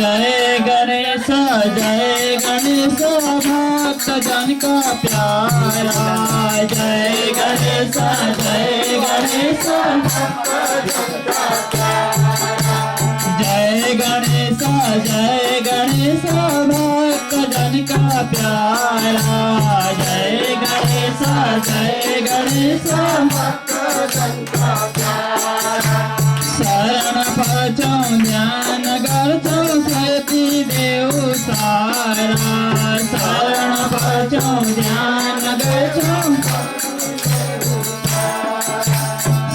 जय गणेश भक्त जन का प्यारा। जय गणेश जय गणेश भक्त जन का प्यारा। जय गणेश भक्त जन का प्यारा। शरण पचौ ध्यान करचौ सती देव सारा। शरण पचौ ध्यान करचौ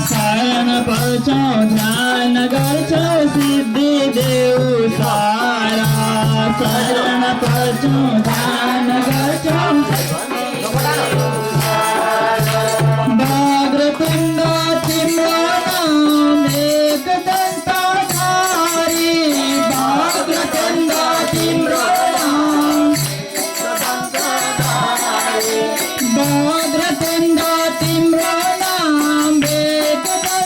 शरण पचौ ध्यान करचौ सिद्धि देव सारा। शरण पचौ ध्यान करचौ भाग्रतुंड तिम्रोनाम एकदंताधारी। भाग्रतुंड तिम्रोनाम भाग्रतुंड तिम्रोनाम एकदंताधारी।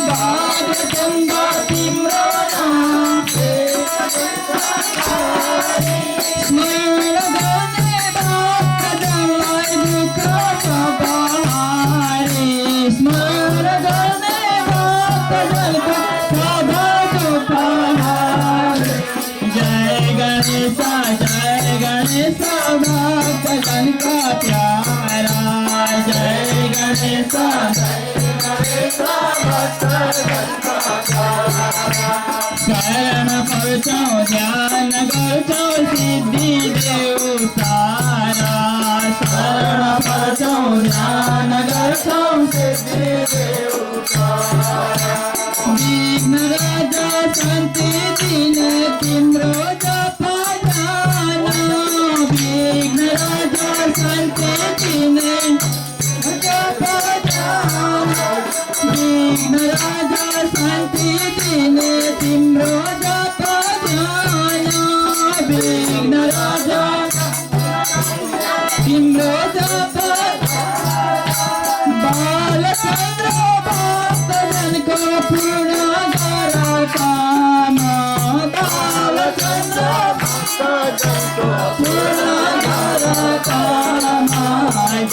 भाग्रतुंड तिम्रोनाम स्मरण गणे भक्त जन दुख सहारी। स्मरण गणे भक्त जन दुख सहारी। जय गणेश भक्त जन का प्यारा। जय गणेश भक्त जन का प्यारा। शरण पचौ ध्यान करचौ सिद्धि देव सारा। शरण पचौ ध्यान करचौ सिद्धि देव सारा। विघ्न राजा शांति दीन तिम्रो जप ध्यान। विघ्न राजा शांति दीन जप ध्यान। विघ्न राजा शांति दीन तिम्रो जप ध्यान। विघ्न राजा तिम्रो जप बालचंद्र भक्त जन को पूर्ण कर काम। बालचंद्र भक्त जन को पूर्ण कर काम।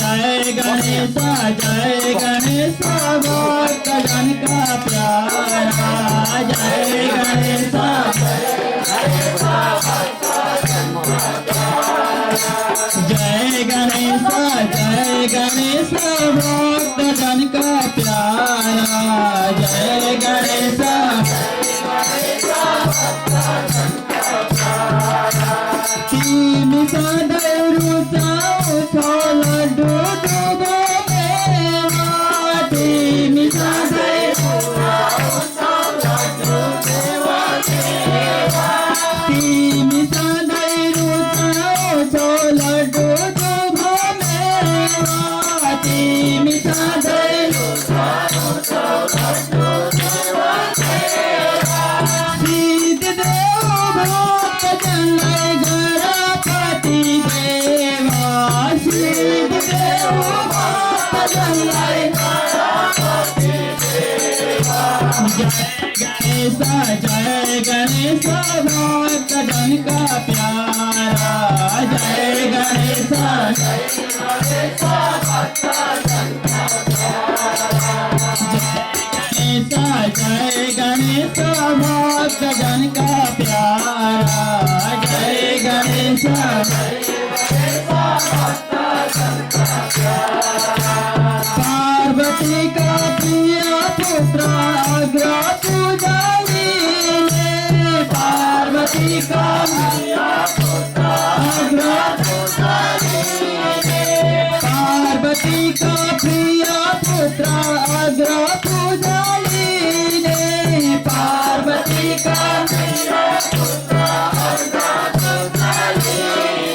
जय गणेश भक्त जन का प्यारा। जय गणेश जय गणेश भक्त जन का प्यारा। जय गणेश तीन सदैव रुचाओ लड्डू डूबो मेवा। तीन सदैव तीन सदैव रुचाओ लड्डू डूबो मेवा। तीन सदैव सिद्ध देव भक्त जन गणपति देवा। सिद्ध देव भक्त जन गणपति देवा। जय गणेश भक्त जन का प्यारा। जय गणेश भक्त जन का प्यारा। जय गणेश भक्त जन का प्यारा। जय गणेश पार्वती का प्रिय पुत्र अग्र पूजनी ने। पार्वती का प्रिय पुत्र अग्र पूजनी ने। पार्वती का प्रिय पुत्र अग्र पूजनी ने। पार्वती का प्रिय पुत्र अग्र पूजनी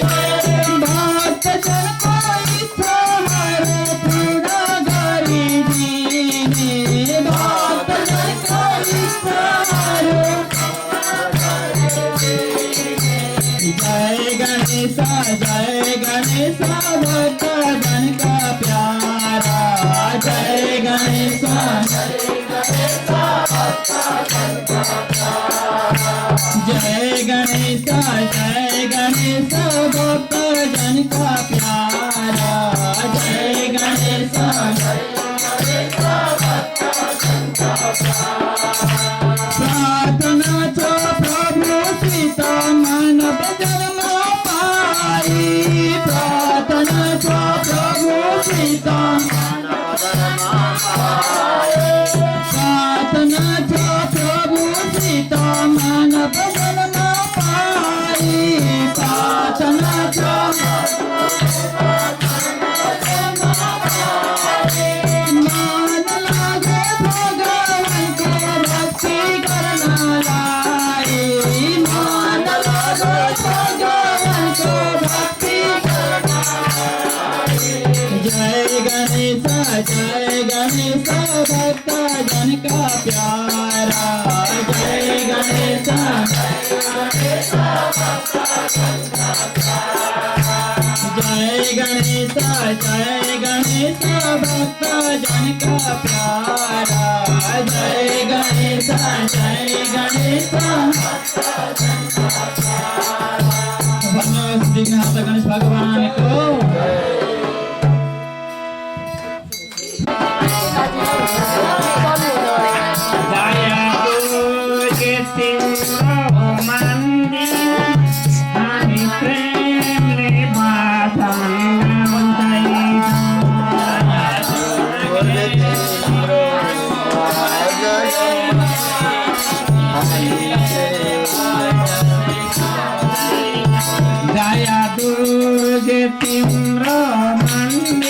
ने। भक्त जन को इच्छा हरे पूर्ण करी दीने। भक्त जन को इच्छा हरे। जय गणेश भक्त जन का प्यारा। जय गणेश भक्त जन का प्यारा। जय गणेश भक्त जन का प्यारा जय गणेश प्रार्थना छो प्रभु सीता मानव जन्म पाई प्रार्थना छो प्रभु सीता प्रार्थना छो प्रभु सीता मानव जन्म पाई प्रार्थना छो मान लागे भगवान को भक्ति करना लाई मान लागे भगवान को भक्ति करना जय गणेश भक्त जन का प्यारा जय गणेश जय गणेश भक्त जन का प्यारा जय गणेश विघ्नहर्ता गणेश भगवान को दया दुर्गे तिम्रो मन्दिर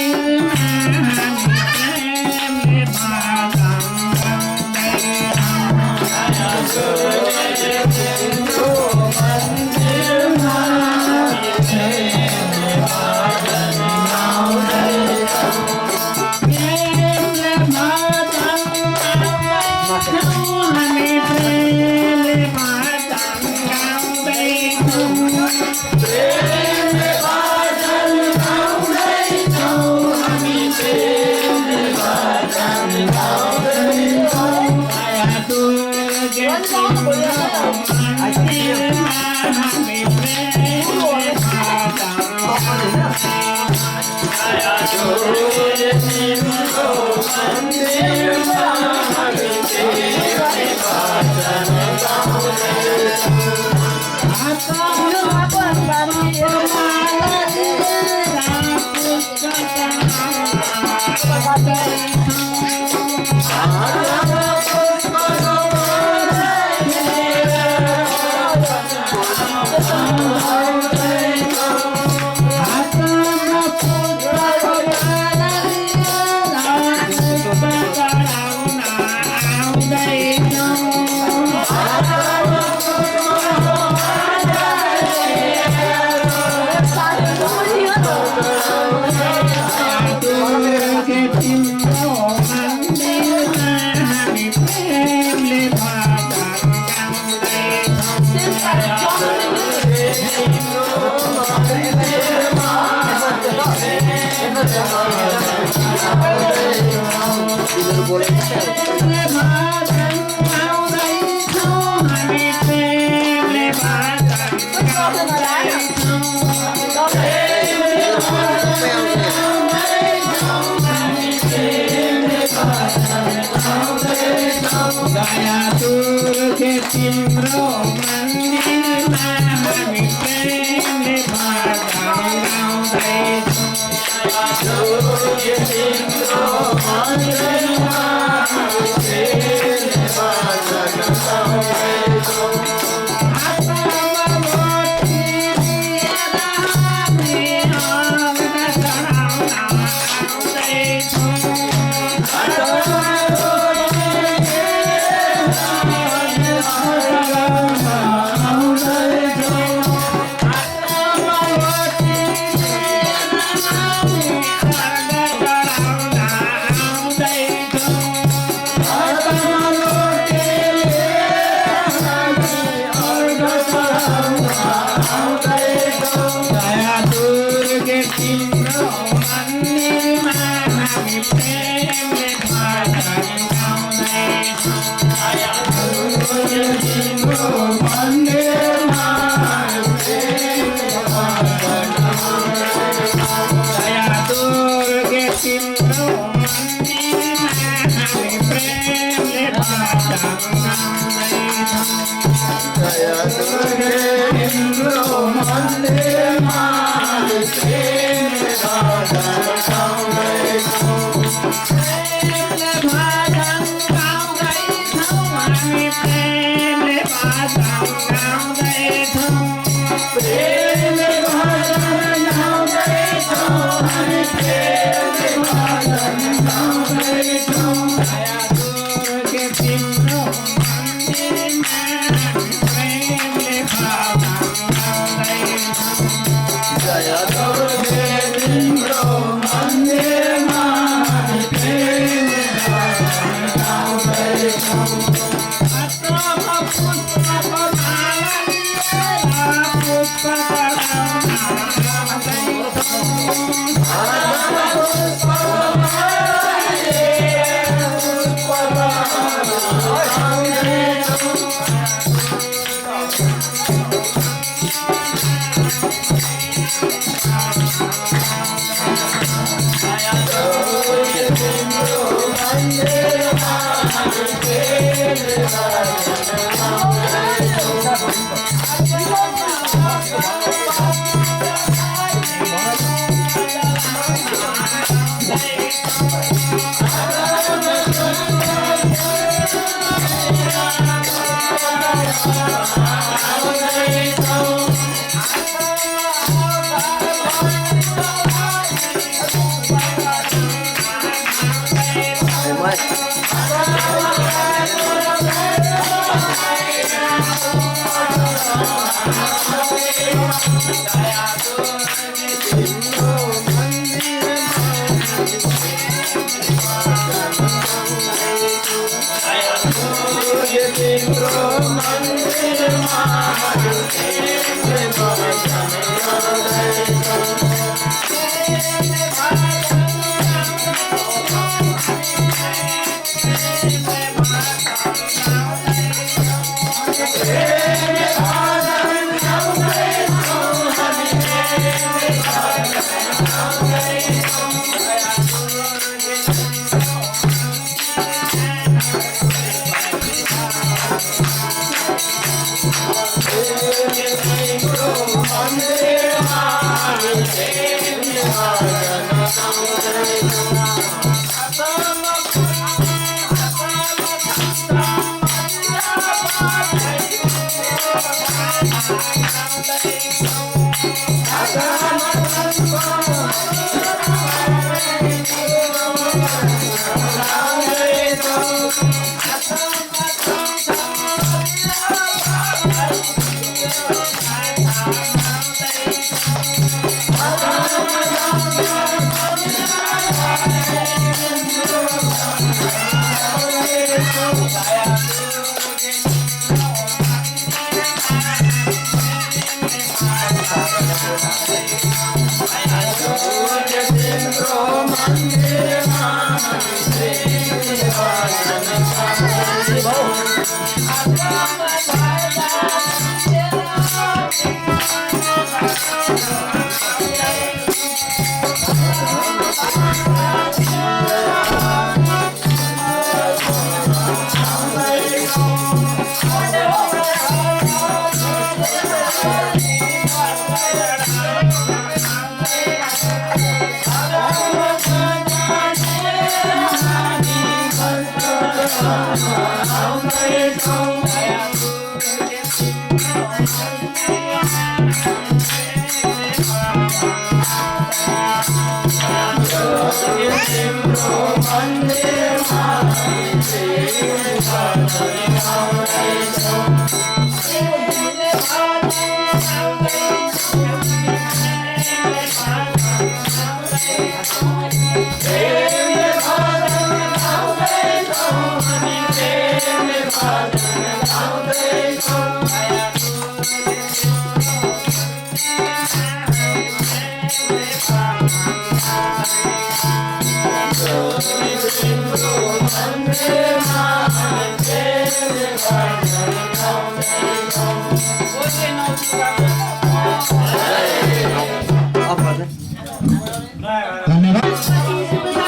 धन्यवाद।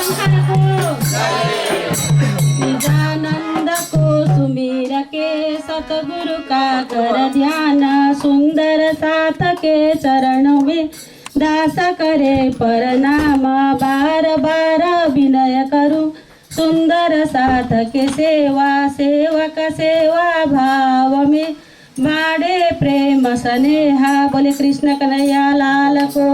सतगुरु का कर ध्यान, सुंदर साथ के चरण में दास करे प्रणाम। बार बार विनय करूं सुंदर साथ के सेवा, सेवक सेवा भाव में बाड़े प्रेम स्नेहा। बोले कृष्ण कन्हैया लाल को।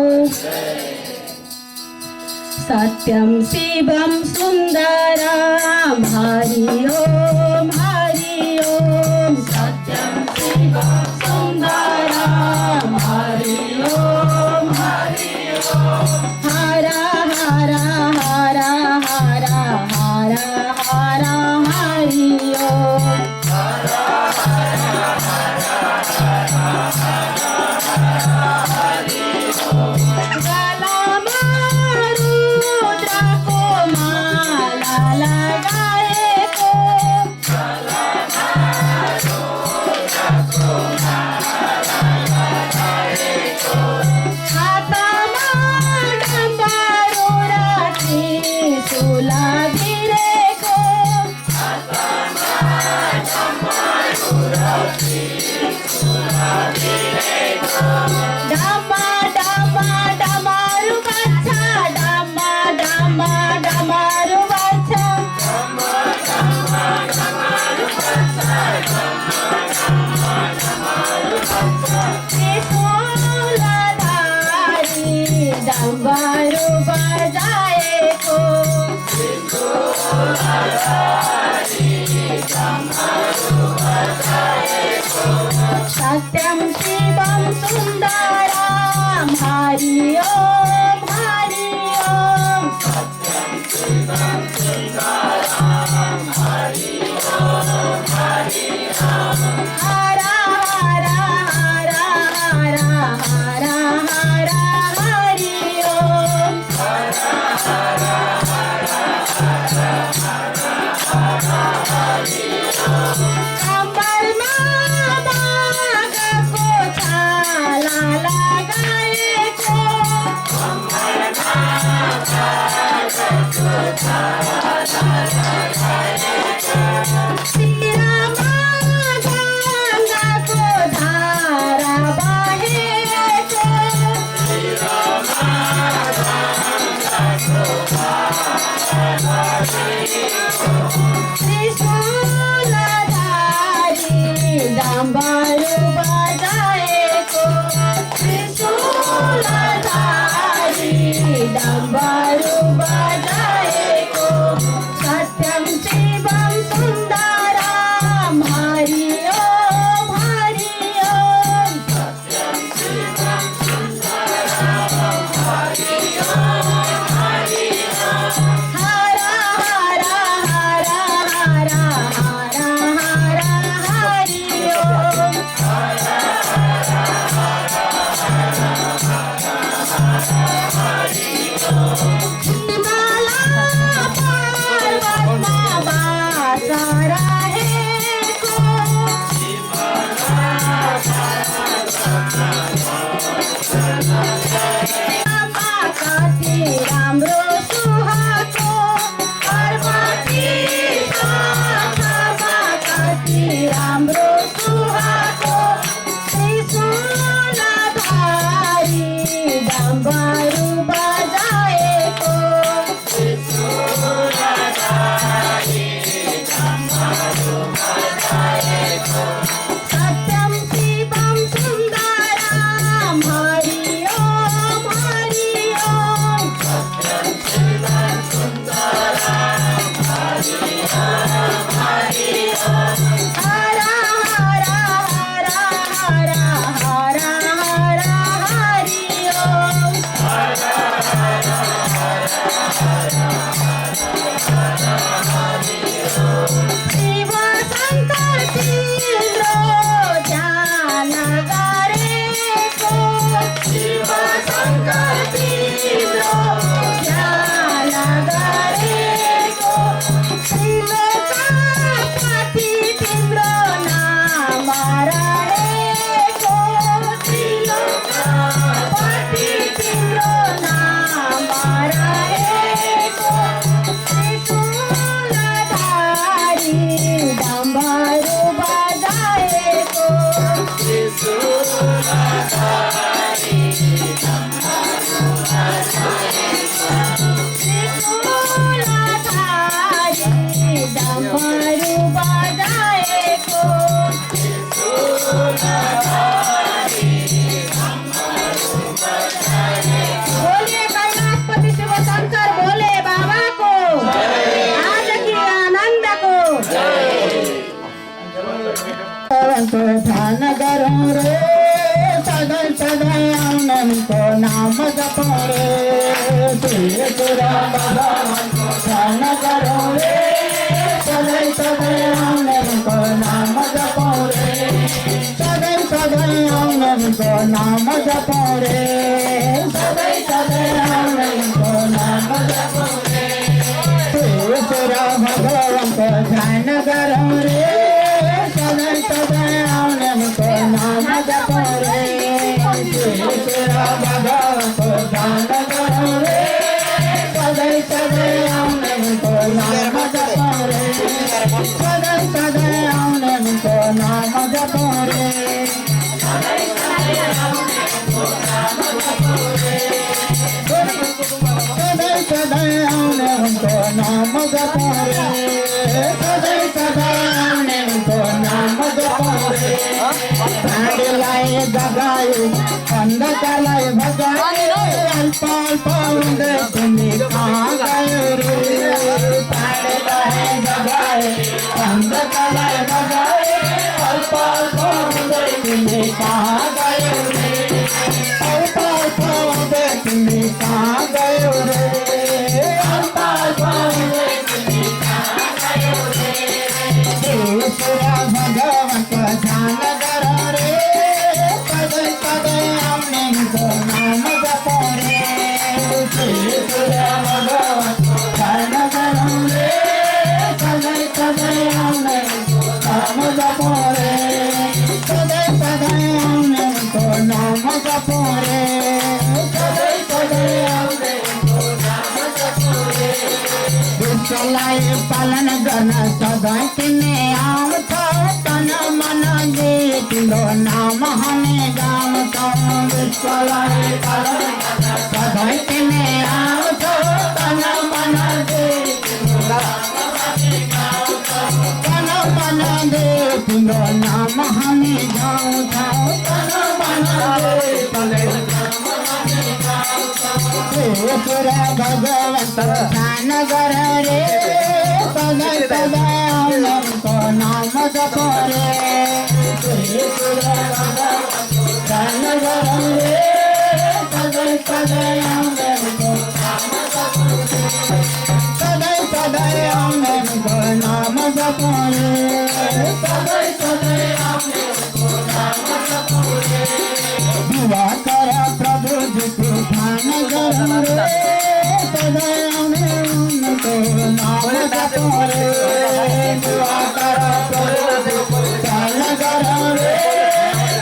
सत्यम शिवम सुंदरम हरि ओम हरि ओम। सत्यम शिवम सुंदरम हरि ओम हरि ओम। हर हर हर हर हर हर हरि ओम। सत्यम शिवम सुंदरम हरि ओम हरि ओम। सत्यम शिवम सुंदरम हरि ओम हरि ओम। हर हर हर हर हर हर हरि ओम। हर हर हर हर हर हरि ओम। सत्यम शिवम सुंदरम हरि ओम हरि ओम। सत्यम शिवम सुंदरम हरि ओम हरि ओम। हर हर हर हर हर हर हरि ओम। हर हर हर हरि ओम। को ध्यान करो रे सदा सदा उनको नाम जपो रे त्रिपुरा भगवान को ध्यान करो रे सदा सदा उनको नाम जपो रे सदा सदा उनको नाम जपो रे सदा सदा उनको नाम जपो रे त्रिपुरा भगवान को ध्यान करो रे सदा सदा उनको नाम जपो रे त्रिपुरा भगवान को ध्यान करो रे सदा सदा उनको नाम जपो रे सदा सदा उनको नाम जपो रे सदा सदा उनको नाम जपो रे सदा सदा उनको नाम जपो रे लाए जगाए अंधकाराय भगाए अल्प अल्प उन्दे तुम्हें कहाँ गए रे लाए जगाए अंधकाराय भगाए अल्प अल्प उन्दे तुम्हें कहाँ गए रे अल्प अल्प उन्दे तुम्हें कहाँ गए रे अल्प अल्प उन्दे तुम्हें कहाँ गए रे त्रिपुरा भगवान को ध्यान करो रे सदा सदा उनको नाम जपो रे त्रिपुरा भगवान को ध्यान करो रे सदा सदा उनको नाम जपो रे सदा सदा उनको नाम जपो रे सदा सदा उनको नाम जपो रे विश्वलाय पालन करना सदा किने आम था तन मन दे तिलो नाम हमें गाम था विश्वलाय पालन करना सदा किने आम था तन मन दे तिलो नाम हमें गाम था तन मन दे तिलो नाम हमें गाम था तन मन दे तिलो नाम हमें गाम था त्रिपुरा भगवान को ध्यान करो रे सदा सदा उनको नाम जपो रे त्रिपुरा भगवान को ध्यान करो रे सदा सदा उनको नाम जपो रे सदा सदा उनको नाम जपो रे सदा सदा उनको नाम जपो रे दुआ करो प्रभु जी को ध्यान करो रे सदा उनको नाम जपो रे दुआ करो प्रभु जी को ध्यान करो रे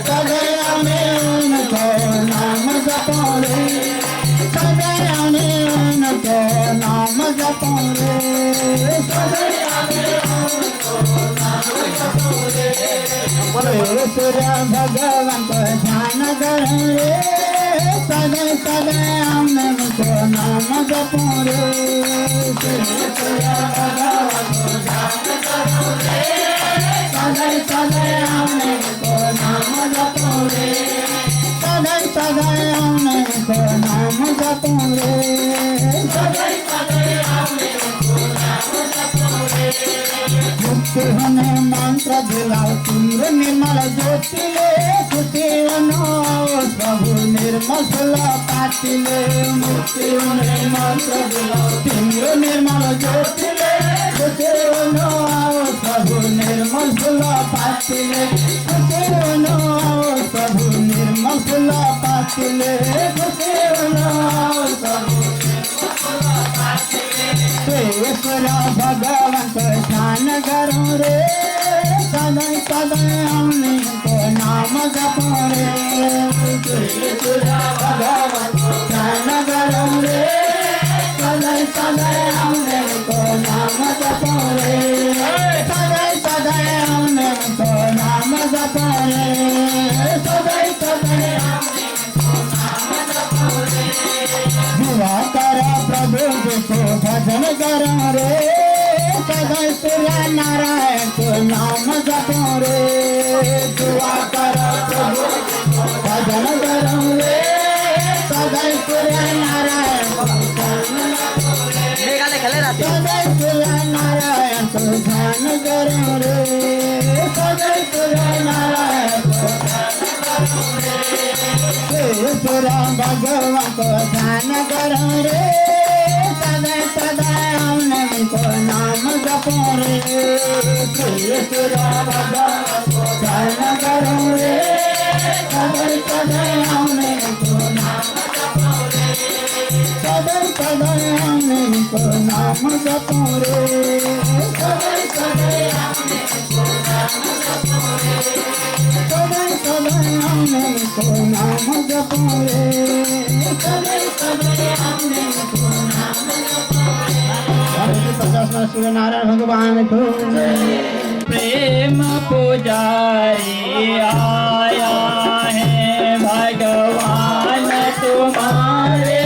सदा उनको नाम जपो रे सदा उनको नाम जपो रे सदा उनको नाम जपो रे त्रिपुरा भगवान को ध्यान करो रे सदा सदा उनको नाम जपो रे त्रिपुरा भगवान को ध्यान करो रे सदा सदा उनको नाम जपो रे सदा सदा उनको नाम जपो रे सदा सदा उनको नाम जपो रे मुक्ति होने मंत्र दिलाओ तीर निर्मल ज्योति ले खुशी बनो प्रभु निर्मल सुला पातिले मुक्ति होने मंत्र दिलाओ तीर निर्मल ज्योति ले खुशी बनो प्रभु निर्मल सुला पातिले खुशी बनो प्रभु निर्मल सुला पातिले खुशी बनो प्रभु त्रिपुरा भगवान को ध्यान करो रे सदा सदा उनको नाम जपो रे त्रिपुरा भगवान को ध्यान करो रे सदा सदा उनको नाम जपो रे सदा सदा उनको नाम जपो रे सदा सदा उनको नाम जपो रे दुआ करो प्रभु जी को भजन करो रे सदा सूर्य नारायण को नाम जपो रे दुआ करो प्रभु जी को भजन करो रे सदा सूर्य नारायण को नाम जपो रे सदै सूर्य नारायण को ध्यान करूं रे सदै सूर्य नारायण को सूर्य भगवान को ध्यान करूं रे सदै सदै हमने को नाम जपूं रे सूर्य भगवान को ध्यान करूं रे सदै सदै हमने को नाम जपूं रे सदै सदै हमने को नाम जपूं रे सदै सदै हमने को नाम जपूं रे सदै सदै हमने को नाम जपूं रे सदै सदै हमने को नाम जपूं रे 50 सूर्य नारायण भगवान को प्रेम पुजारी आया है भगवान तुम्हारे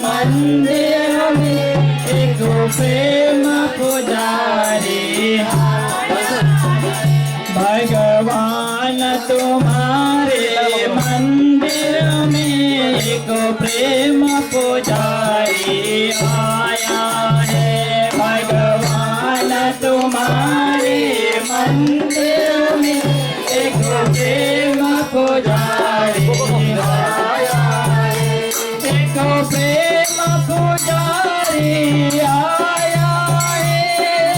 मंदिर में एक प्रेम पुजारी भगवान तुम्हारे मंदिर में एक प्रेम पुजारी आया है भगवान तुम्हारे मंदिर में एक प्रेम पुजारी आया है एक प्रेम पुजारी आया है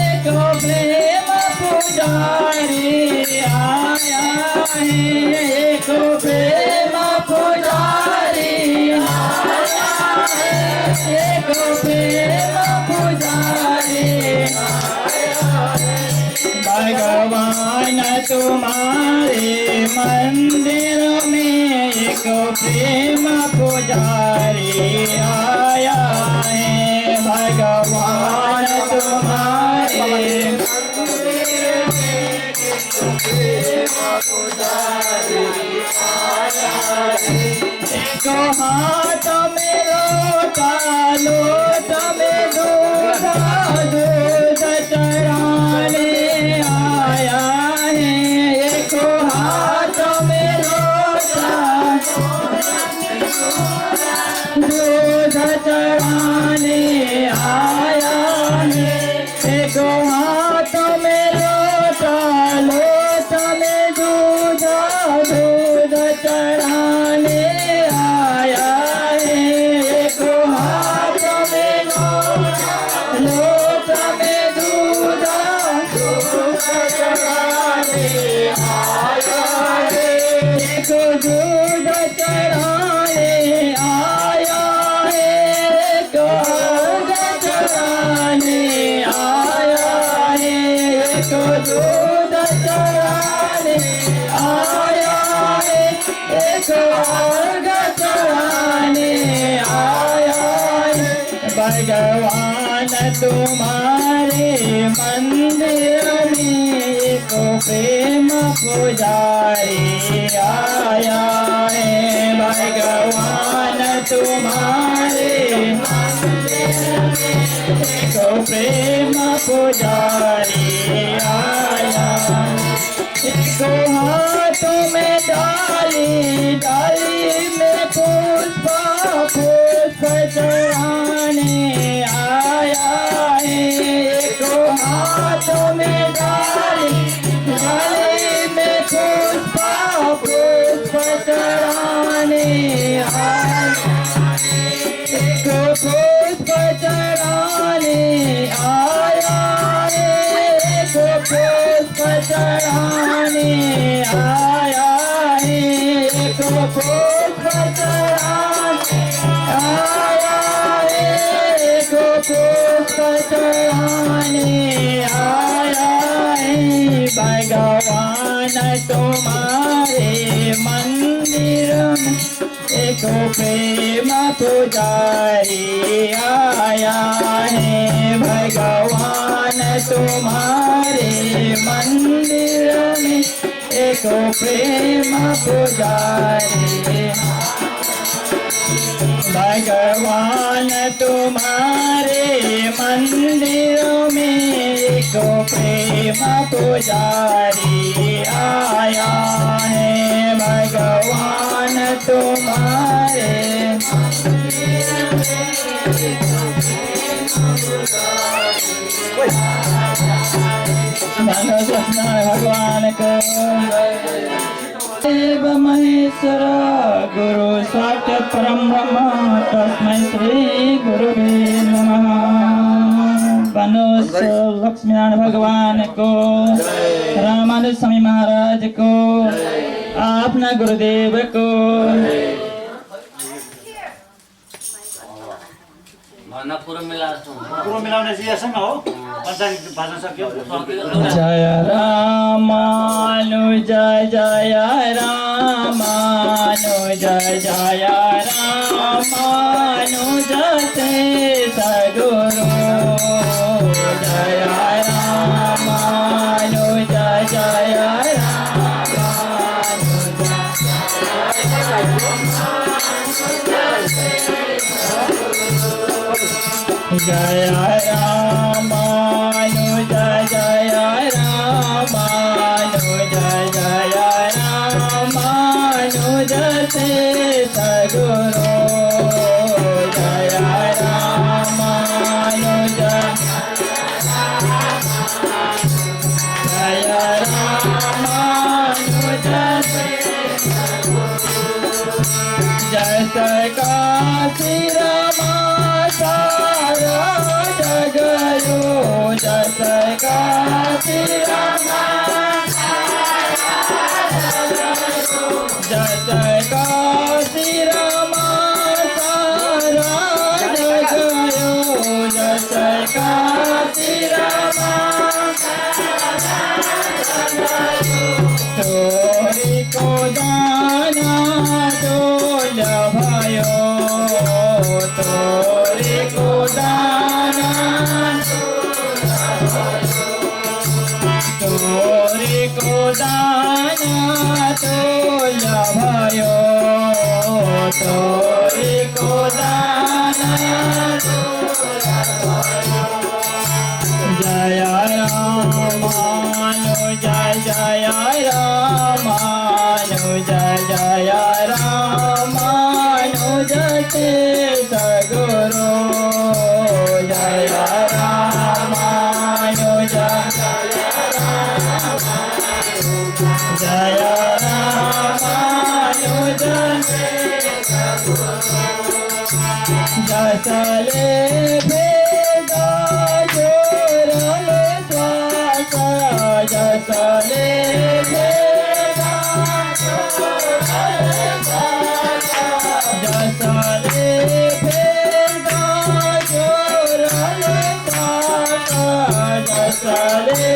एक प्रेम पुजारी आया है एक प्रेम पुजारी आया है एक प्रेम पुजारी भगवान तुम्हारे मंदिर में एक प्रेम पुजारी आया है भगवान तुम्हारे मंदिर में एक प्रेम पुजारी आया है एक हाथ में लोटा लोट में दूध दूध चढ़ाने आया है एक हाथ में लोटा दूध चढ़ाने आया है एक हाथ में लोटा लोट में दूध दूध चढ़ाने आया है एक हाथ में लोट में दूध दूध चढ़ाने आया है एक दूध चढ़ाने आया है एक दूध चढ़ाने आया है एक दूध चढ़ाने आया है एक अर्घ चढ़ाने आया है भगवान तुम्हारे मंदिर में एक प्रेम पुजारी आया है भगवान तुम्हारे मंदिर में एक प्रेम पुजारी आया एक हाथ में डाली डाली में पुष्प पुष्प चढ़ाने आया है एक हाथ में डाली डाली में पुष्प पुष्प चढ़ाने आया एक पुष्प चढ़ाने आया है एक पुष्प चढ़ाने आया है एक पुष्प चढ़ाने आया है एक पुष्प चढ़ाने आया है भगवान तुम्हारे मंदिर में एक प्रेम पुजारी आया है भगवान तुम्हारे मंदिर में एक प्रेम पुजारी भगवान तुम्हारे मंदिर में एक प्रेम पुजारी आया है भगवान तुम्हारे मंदिर में एक प्रेम धन सत्यनारायण भगवान को देव महेश्वर गुरु साक्षात् परम ब्रह्म तस्मै श्री गुरुवे नमः। बनोस लक्ष्मीनारायण भगवान को, रामानुज स्वामी महाराज को, अपना गुरुदेव को। कुरो मिलाउने चाहिँ यसैमा हो। पञ्चायत भाषा सक्यो। जय रामानुज जय रामानुज जय रामानुज ते सद्गुरु। जय रामानुज जय जय रामानुज जय रामानुज जय रामानुज ते सद्गुरु। जय रामानुज जय रामानुज जय काशी रमा सारा जगयो। जय काशी रमा जय काशी रमा सारा जगयो। जय काशी रमा तोरी को दाना डोल भयो। तोरी को दाना तोरी को दाना डोल भयो। तोरी को दाना जय रामानुज जय रामानुज जय रामानुज ते सद्गुरु। जय रामानुज जय रामानुज जसले भेदा जोरले स्वासा। जसले भेदा जोरले स्वासा। जसले भेदा जोरले स्वासा। जसले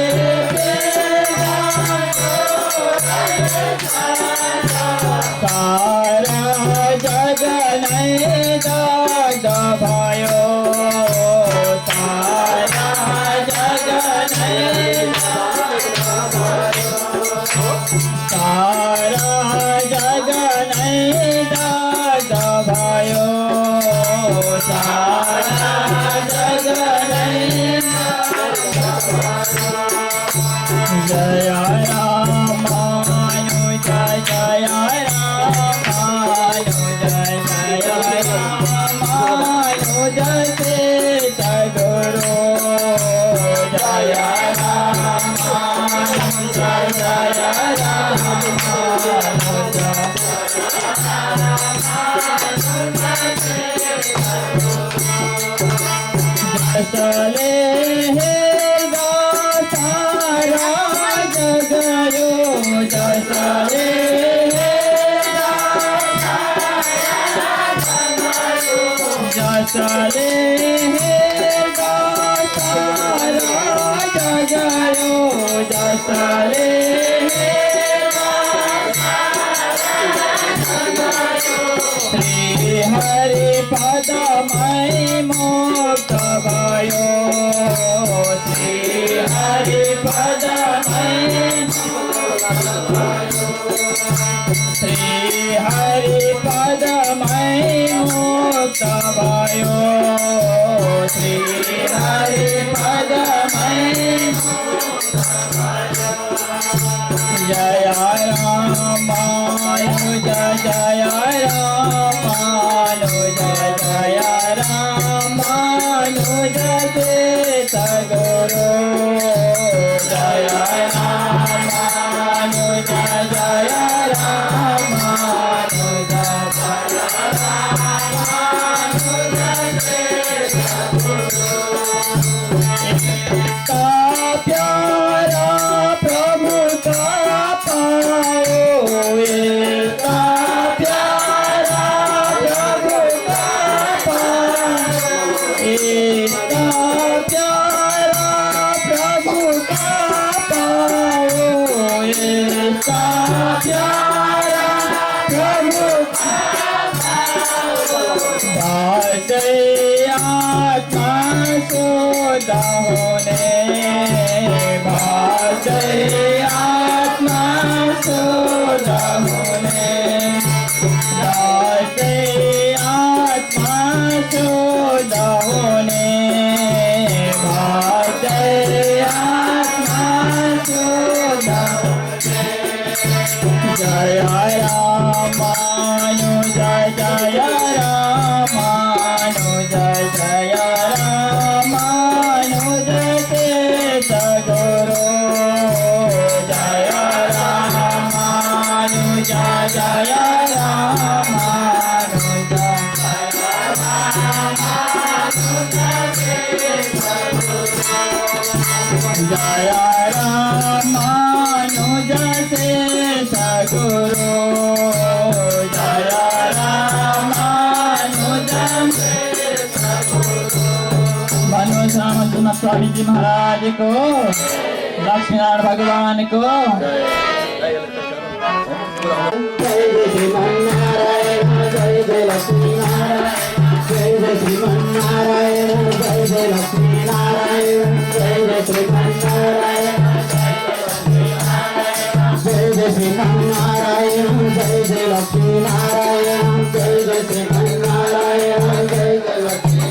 भेदा जोरले स्वासा। सारा जग नहीं दाग भयो। सारा जग नहीं सारा जग नहीं दाग भयो। सारा जग नहीं जय रामानुज जय रामानुज जय रामानुज ते सद्गुरु। जय रामानुज जय रामानुज जसले सारा जगयो। जसले जसले सारा जगयो। जसले श्री हरि पद मई मोक्ष भयो। श्री हरि पद मई श्री हरि पद मई मोक्ष भयो। श्री हरि पद मई जय रामानुज जय रामानुज जय रामानुज जय रामानुज जय रामानुज का प्यारा प्रभु का पाओ का प्यारा प्रभु का पाओ का प्यारा प्रभु का पाओ का प्यारा प्रभु आत्मा सोदा होने भाजय आत्मा सोदा होने भाजय आत्मा सोदा होने भाजय आत्मा सोदा जय रामानुज जय रामानुज जय रामानुज तेज गुरु जय रामानुज जय रामानुज जय रामानुज तेज गुरु जय रामानुज मनुष्य स्वामी जी महाराज को लक्ष्मीनारायण भगवान को जय श्रीमन्नारायण जय जय लक्ष्मीनारायण जय जय श्रीमन्नारायण जय जय लक्ष्मीनारायण जय जय श्रीमन्नारायण जय जय श्रीमन्नारायण जय जय लक्ष्मीनारायण जय जय श्रीमन्नारायण जय जय लक्ष्मीनारायण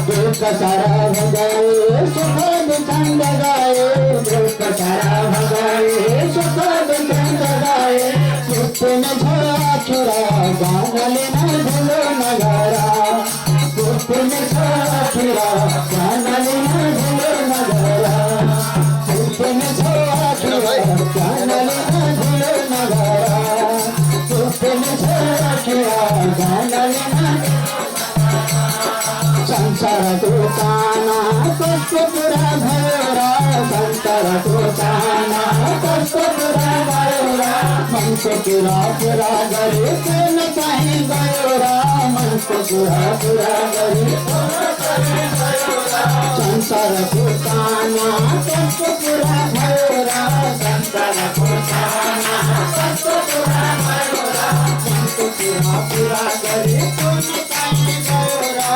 दुख सारा भगाए सुख दुखंड गाए दुख सारा भगाए सुख दुखंड गाए सुख में छोड़ा छोड़ा गानले न धुलो नगारा सुख में छोड़ा छोड़ा गानले न धुलो नगारा सुख में छोड़ा छोड़ा गानले न धुलो नगारा सुख में छोड़ा छोड़ा गानले न संसार दुकाना कष्ट पुरा भयोरा संसार दुकाना कष्ट पुरा भयोरा मन को पुरा पुरा गरे न कहीं गयोरा मन को पुरा पुरा गरे संसार दुकाना कष्ट पुरा भयोरा संसार दुकाना कष्ट पुरा भयोरा मन को पुरा पुरा गरे न कहीं गयोरा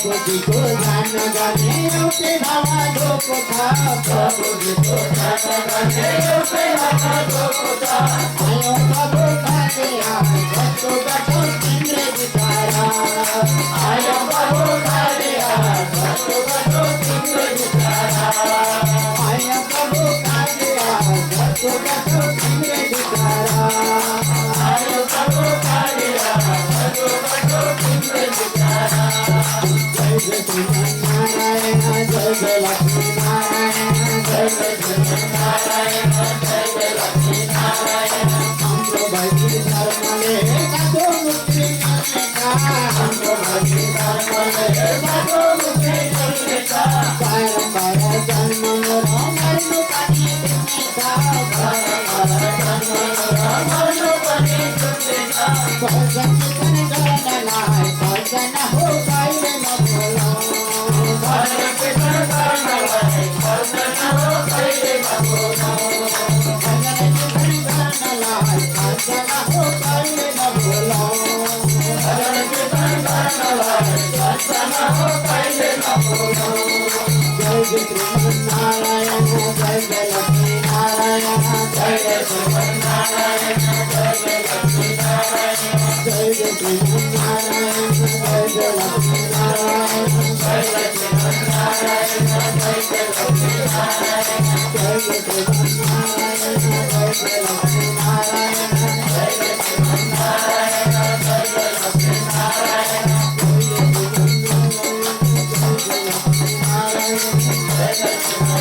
प्रभुजीको ध्यान गर्ने एउटै भावको छ प्रभुजीको ध्यान गर्ने एउटै भावको छ आयो प्रभु कालिया जस्तो जस्तो तिम्रो विचार आयो प्रभु कालिया जस्तो जस्तो तिम्रो विचार आयो प्रभु कालिया जस्तो जस्तो तिम्रो विचार आयो प्रभु कालिया जस्तो जस्तो तिम्रो विचार जय जय श्रीमन्नारायण जय जय लक्ष्मी नारायण जय जय श्रीमन्नारायण जय जय लक्ष्मी नारायण हाम्रो भक्ति धर्मले सातो मुक्ति गर्नेका हाम्रो भक्ति धर्मले सातो मुक्ति गर्नेका बारम्बार जन्म र मर्नु पनि छुट्नेका बारम्बार जन्म र मर्नु पनि छुट्नेका भजन कीर्तन गर्नलाई भजन हो कहिले नभुलौ भजन कीर्तन गर्नलाई भजन हो कहिले नभुलौ भजन कीर्तन गर्नलाई भजन हो कहिले नभुलौ भजन कीर्तन गर्नलाई भजन हो कहिले नभुलौ जय जय श्रीमन्नारायण जय जय लक्ष्मी नारायण जय जय श्रीमन्नारायण जय जय लक्ष्मी नारायण जय जय श्रीमन्नारायण जय जय लक्ष्मी नारायण जय जय श्रीमन्नारायण जय जय लक्ष्मी नारायण जय जय श्रीमन्नारायण जय जय लक्ष्मी नारायण जय जय श्रीमन्नारायण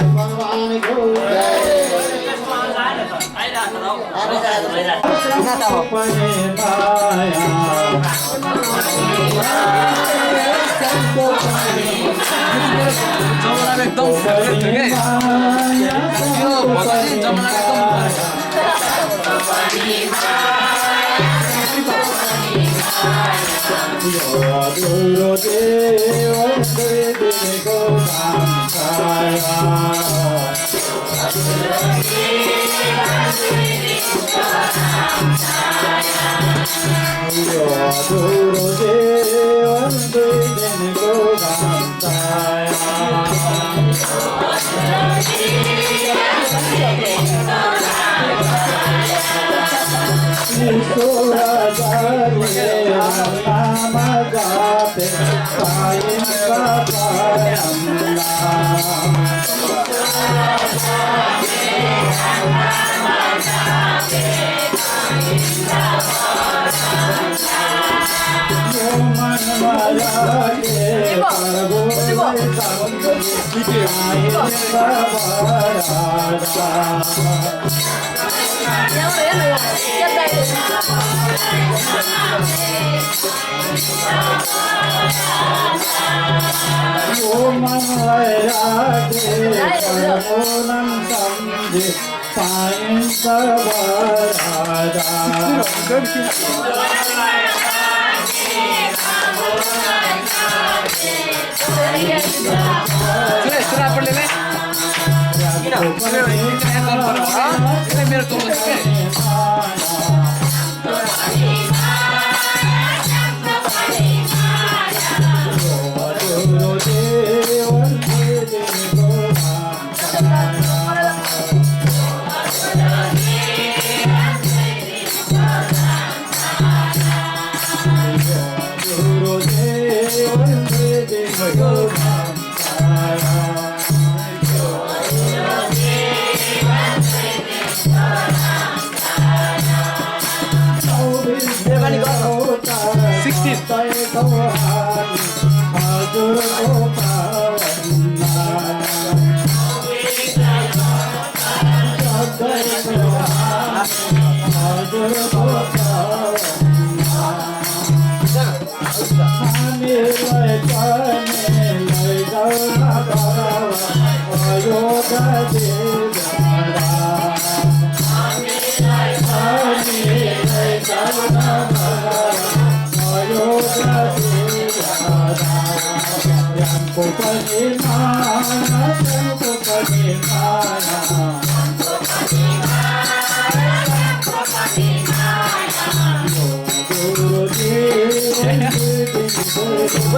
जय जय लक्ष्मी नारायण Amen.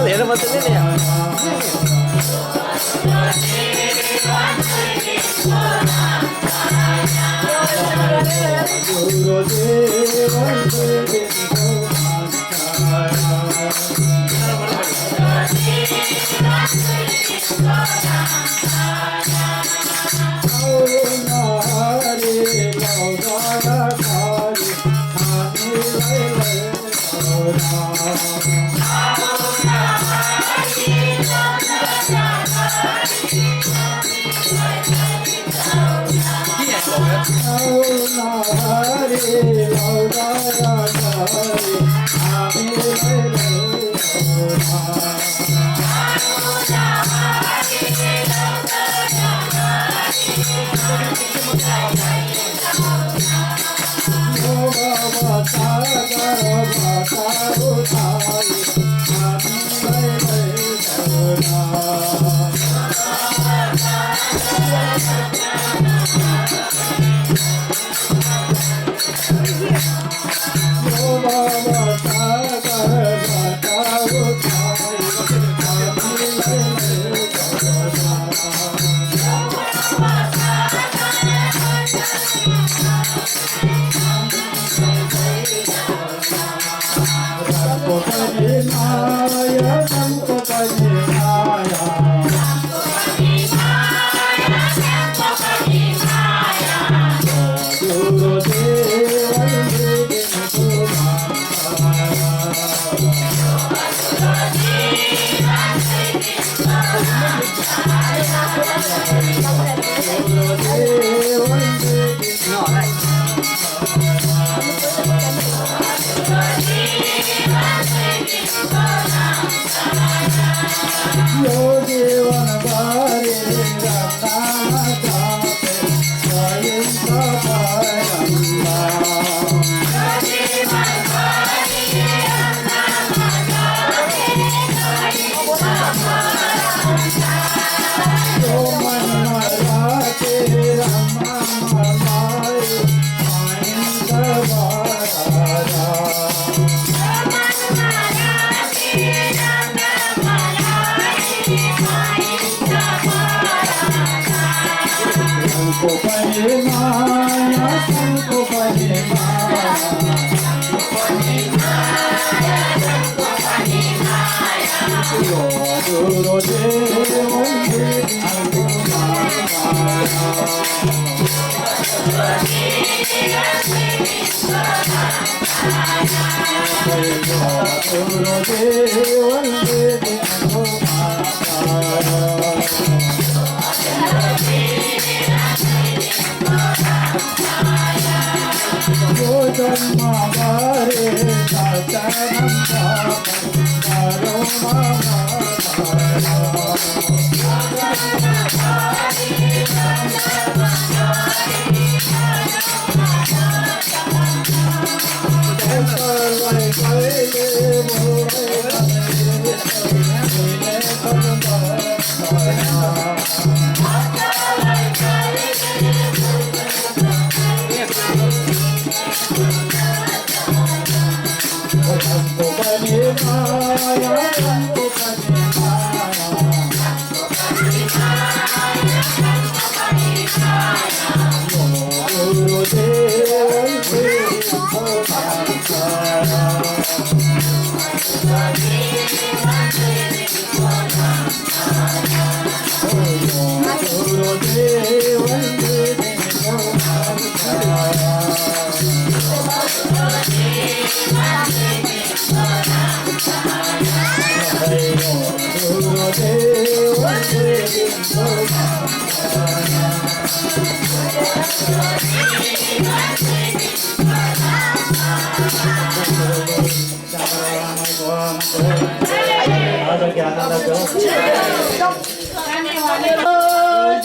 हेर मात्रै नि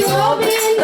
गोविंद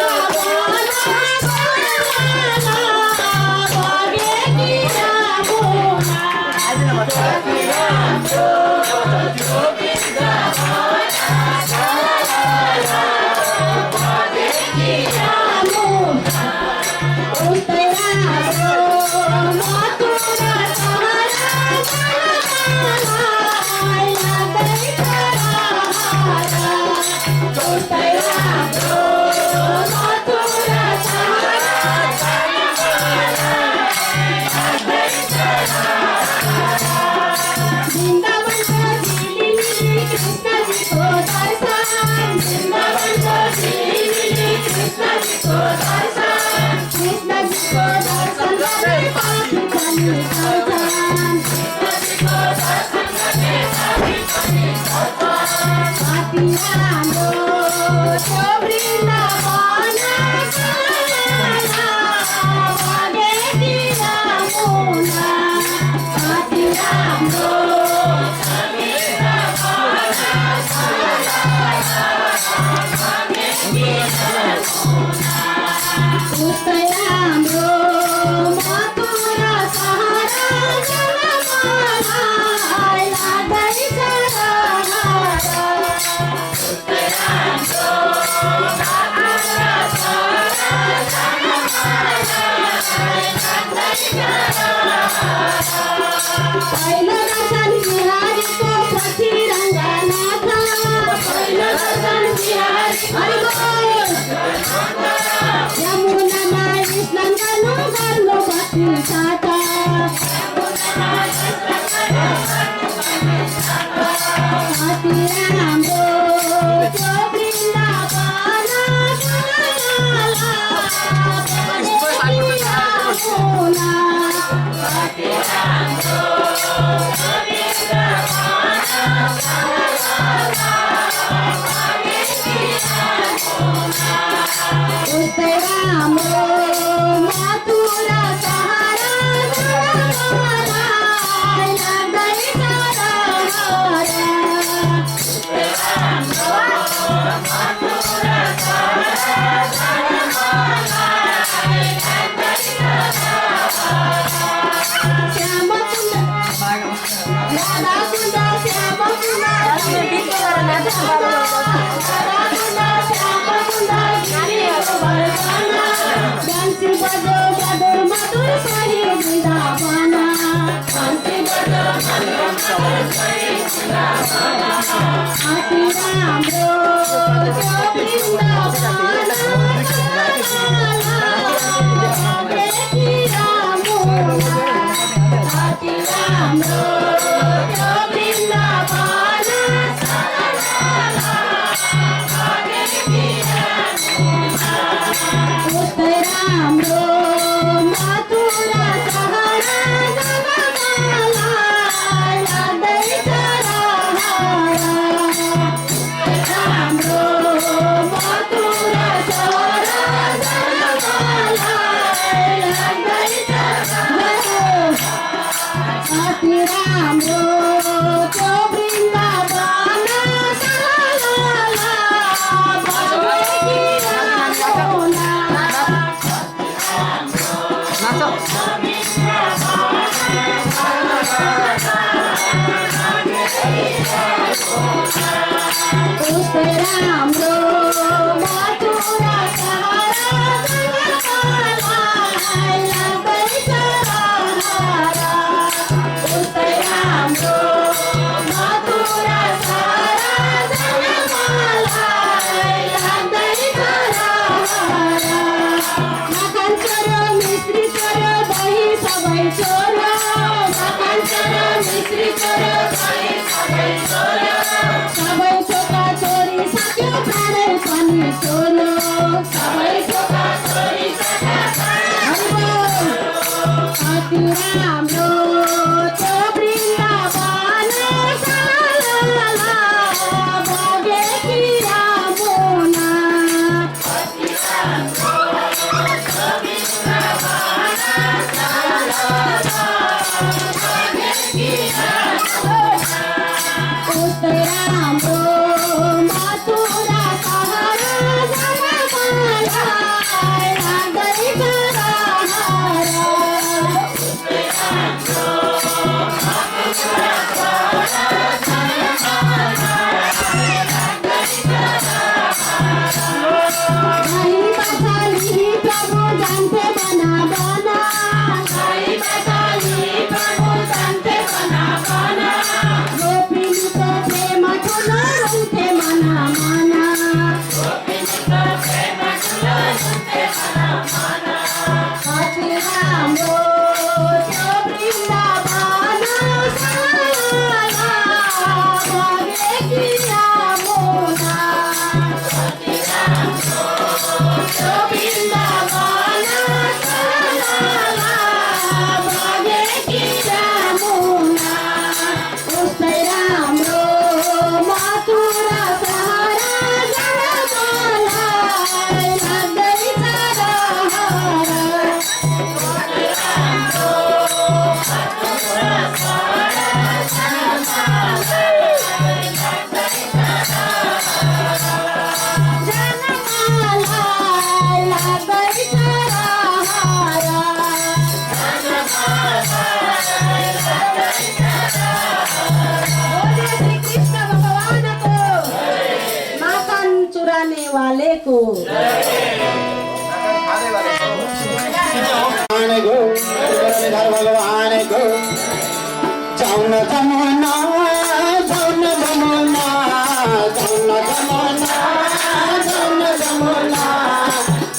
उस्तै राम्रो मथुरा सहर जनमलाई लाग्दैछ पहिलो दर्शन बिहारीको पछि रङ्गनाथ पहिलो दर्शन बिहारी यमुनामा स्नान गर्नु गर्नु पछि साथ अति राम्रो त्यो वृन्दावन उस्तै राम्रो मथुरा सहर जनमलाई लाग्दैछ राम्रो मथुरा सहर जनमलाई लाग्दैछ उस्तै राम्रो मथुरा सहर जनमलाई लाग्दैछ मखान छोरो मिश्री छोरो दही सबै छोरो मखान छोरो मिश्री छोरो दही सबै छोरो सबै छोका छोरी सक्यो प्राणै पनि छोरो सबै छोका छोरी अति राम्रो त्यो वृन्दावन बगेकी यमुना उस्तै राम्रो मथुरा सहर जनमलाई लाग्दैछ प्रभु जान्थे बना बना गोपिनीको प्रेम ठुलो रुन्थे मना मना अति राम्रो त्यो वृन्दावन बगेकी यमुना त्यो वृन्दावन बगेकी यमुना उस्तै राम्रो मथुरा सहर जनमलाई लाग्दैछ रहर वाले को भगवान को जाउन जमुना जाउन जमुना जाउन जमुना जाउन जमुना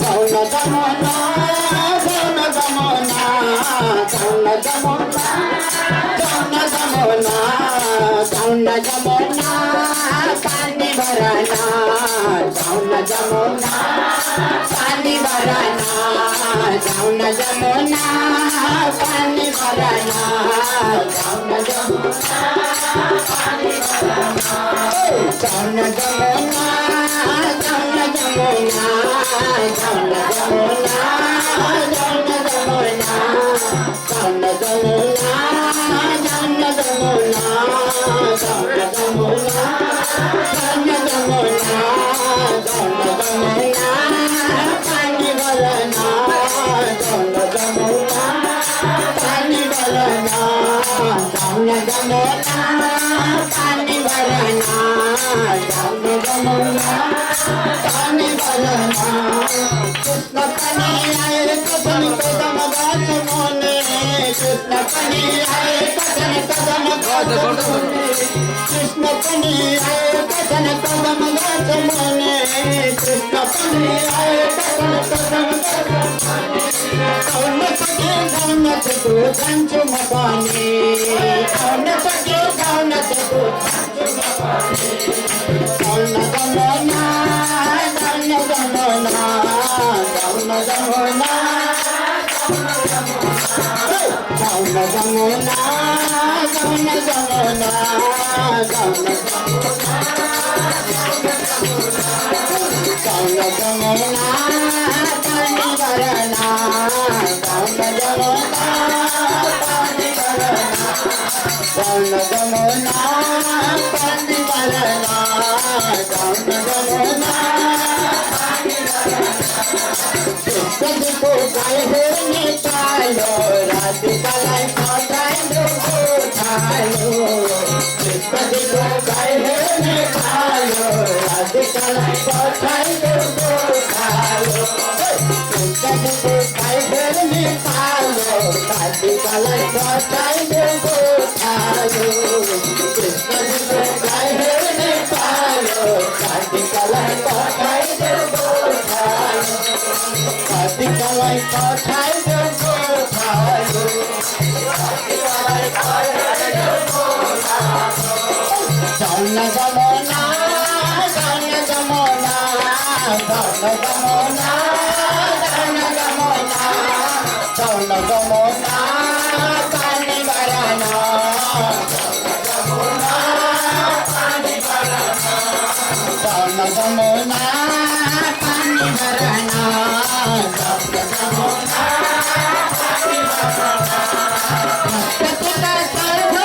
जाउन जमुना जाउन जमुना जाउन जमुना जाउन जमुना जाउन जमुना पानी भरना जाउन जमुना पानी भरना जाउन जमुना पानी भरना जाउन जमुना पानी भरना जाउन जमुना जाउन जमुना जाउन जमुना जाउन जमुना जाउन जमुना जाउन जमुना जाउन जमुना जाउन जमुना जाउन जमुना पानी भरना जाउन जमुना पानी भरना जाउन जमुना पानी भरना जाउन जमुना पानी भरना कृष्ण पनि आए कथन कदम गाछ मोने कृष्ण पनि आए कथन कदम गाछ मोने कृष्ण पनि आए कथन कदम गाछ मोने कृष्ण पनि आए कथन कदम गाछ मोने कौन सके कौन सको जान्छु म पनि कौन सके कौन सको जान्छु म पनि कौन जमुना कौन जमुना कौन जमुना कौन जमुना कौन जमुना कौन जमुना पानी भरना कौन जमुना पानी भरना कौन जमुना पानी भरना कौन जमुना पानी भरना को गाय हो निकालो राधिकालाई पठाइलो उठालो कृष्ण को गाय हो निकालो राधिकालाई पठाइलो उठालो कृष्ण को गाय हो निकालो राधिकालाई पठाइलो उठालो कृष्ण को गाय हो निकालो राधिकालाई पठाइलो उठालो राधिकालाई पठाइलो उठालो राधिकालाई पठाइलो उठालो जाउन जमुना जाउन जमुना जाउन जमुना जाउन जमुना जाउन जमुना पानी भरना जमुना पानी भरना जाउन जमुना पानी भरना जाउन जमुना पानी भरना कतिका सर्वो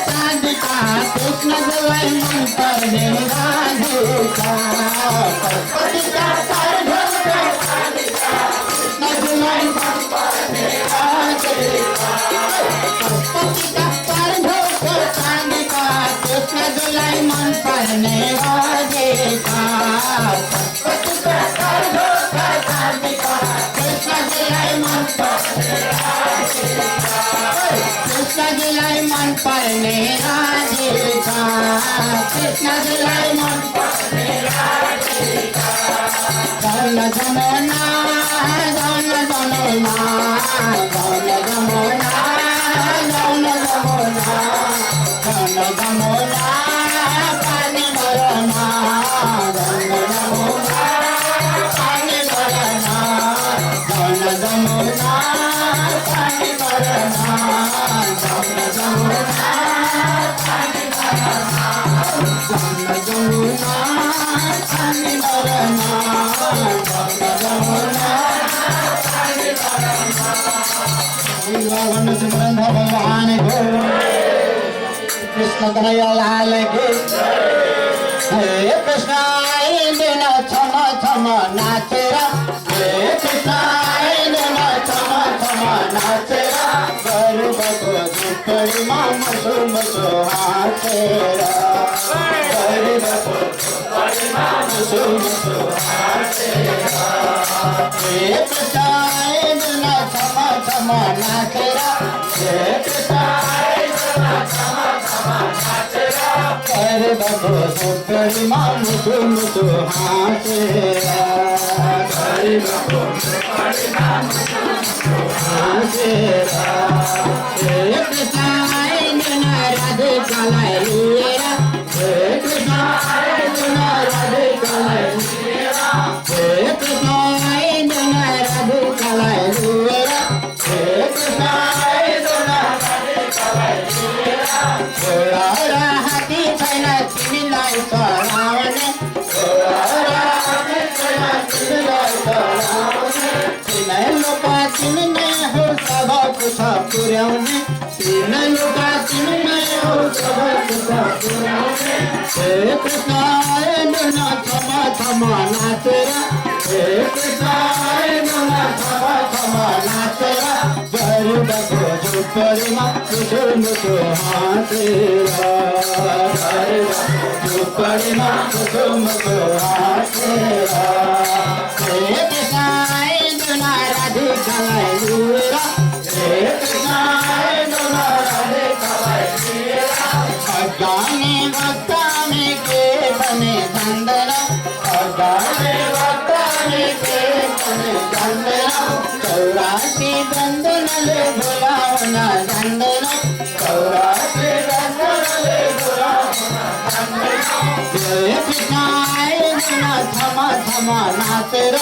साधिका कृष्ण जलाई मन पर्ने राधिका कतिका सर्वो साधिका कृष्ण जलाई मन पर्ने राधिका कतिका सर्वो साधिका कृष्ण जलाई मन पर्ने राधिका कतिका सर्वो साधिका कृष्ण जलाई मन पर्ने राधिका कृष्ण जलाई मन पर्ने राधिका कृष्ण जलाई मन पर्ने राधिका जाउन जमुना जाउन जमुना जाउन जमुना जाउन जमुना जाउन जमुना पानी भरना जाउन जमुना पानी भरना जाउन जमुना पानी भरना जाउन जमुना पानी भरना जाउन जमुना पानी भरना जाउन जमुना पानी भरना भगवान सिमरन भगवान को कृष्ण कन्हैया लाल की हे कृष्ण आए दिन छम छम नाचेरा हे कृष्ण आए दिन छम छम नाचेरा गरुड़ गरीबको झुपडीमा मुसु मुसु हाँसेर गरीबको झुपडीमा मुसु मुसु हाँसेर एक साइडन छम छम नाचेर एक साइडन छम छम नाचेर गरीबको झुपडीमा मुसु मुसु हाँसेर गरीबको झुपडीमा मुसु मुसु हाँसेर एक साइडन राधिकालाई लिएर एक साइडन राधिकालाई लिएर एक साइडन राधिकालाई लिएर एक साइडन राधिकालाई लिएर छोरा र हात्ती छैन तिमीलाई चलाउने छोरा र हात्ती छैन तिमीलाई चलाउने तिनै लोका तिमी नै हो सब कुछ पुर्याउने तिनै लोका तिमी नै हो सब कुछ पुर्याउने एक साइडन छम छम नाचेर एक साइडन छम छम नाचेर गरीबको झुपडीमा मुसु मुसु हाँसेर गरीबको झुपडीमा मुसु मुसु हाँसेर एक साइडन राधिकालाई लिएर एक साइडन राधिकालाई लिएर अगाने भक्ताले के भने जान्दैन अगाने भक्ताले के भने जान्दैन चौरासी बन्धनले बोलाउन जान्दैन चौरासी बन्धनले बोलाउन जान्दैन एक साइडन छम छम नाचेर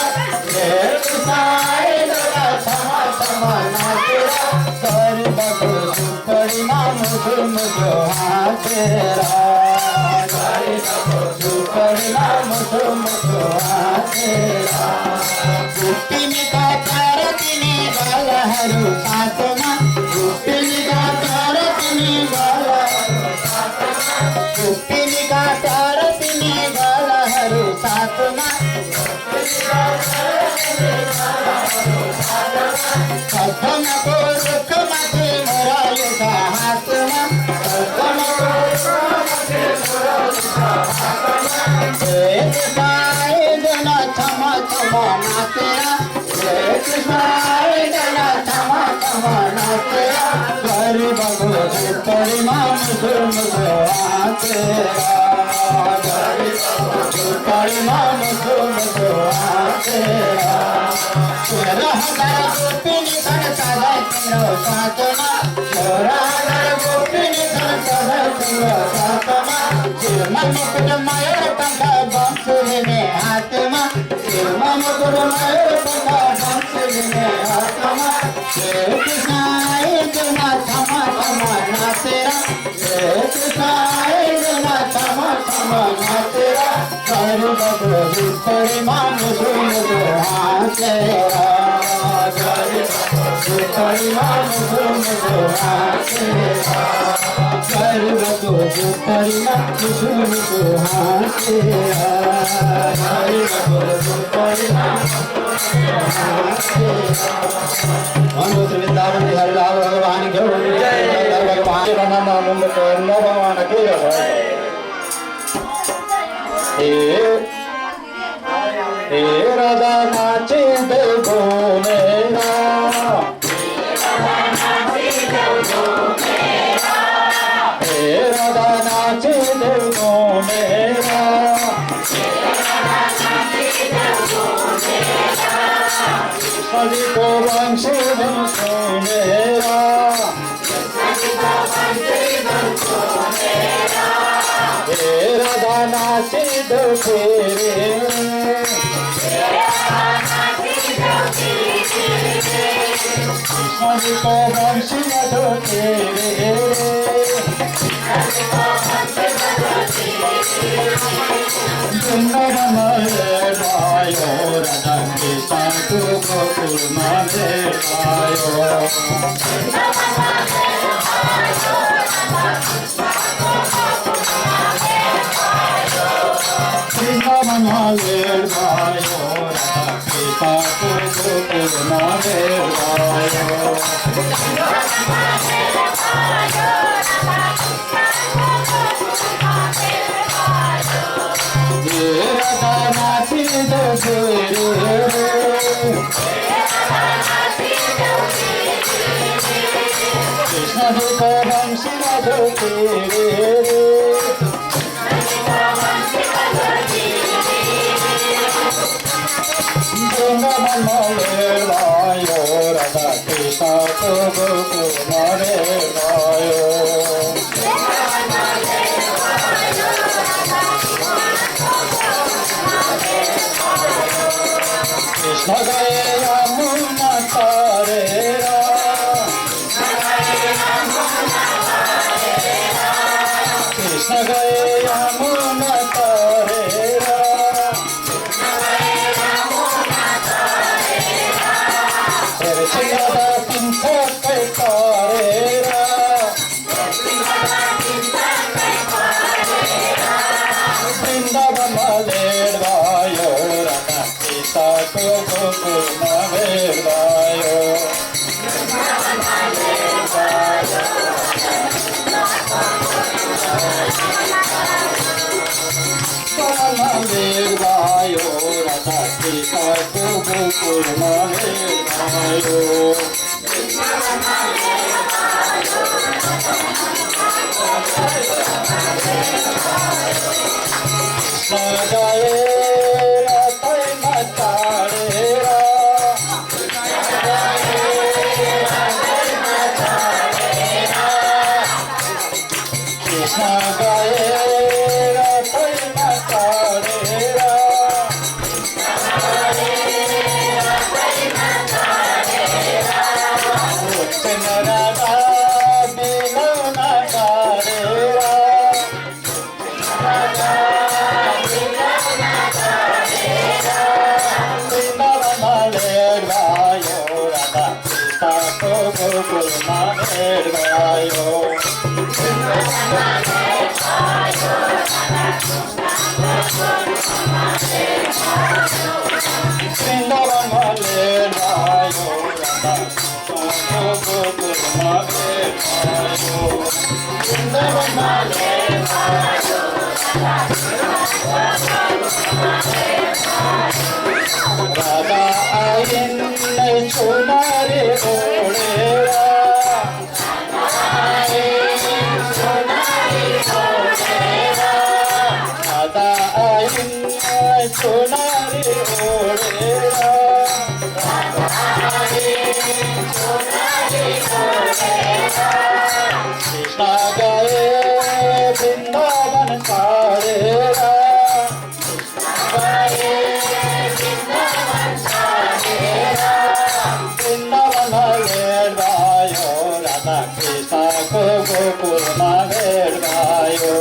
एक साइडन छम छम नाचेर गरीबको झुपडीमा मुसु मुसु हाँसेर गरीबको झुपडीमा मुसु मुसु हाँसेर गुप्तिनीका तर तिमी गलहरू साथमा गुप्तिनीका तर तिमी गलहरू साथमा गुप्तिनीका तर तिमी गलहरू साथमा सपनको रुखमाथि मोरायुका हातमा सपनको रुखमाथि मोरायुका हातमा एक साइडन छम छम नाचेर एक साइडन छम छम नाचेर गरीबको झुपडीमा मुसु मुसु हाँसेर गरीबको झुपडीमा मुसु मुसु हाँसेर 16,000 गोपिनी छन् सधैँ तिम्रो साथमा 16,000 गोपिनी छन् सधैँ तिम्रो साथमा शिरमा मुकुट माया पङ्ख बम्सुलीले हातमा शिरमा मुकुट माया पङ्ख बम्सुलीले हातमा एक साइडन छम छम नाचेर एक साइडन छम छम नाचेर गरीबको झुपडीमा मुसु मुसु हाँसेर गरीबको झुपडीमा मुसु मुसु हाँसेर गरीबको झुपडीमा मुसु मुसु हाँसेर गरीबको झुपडीमा वृन्दावन भगवान के भगवान भगवान के हे राधा नाचे देखो मेरा हे राधा नाचे देखो मेरा सभी को वंशी बंशो मेरा हे राधा नाचे देखो रे सभी को वंशी बंशो रे भायो राधा कृष्ण को गोकुल माने भायो कृष्ण मनाले भायो राधा कृष्ण को Gokul Krishna Gaya Yamuna Tare Krishna Gaya Yamuna Tare Chirada Tinta Kai Tare Vrindavan Malervayo Radha Krishna Gokula Vervayo Vervayo Radha Krishna Gokula Vervayo Nagaera tai matarera Krishna gaera tai matarera Uttanarada bilona garera Radha ayin nai chunare odera Radha ayin nai chunare odera Krishna gaye Vrindavan tarera Gokula Vervayo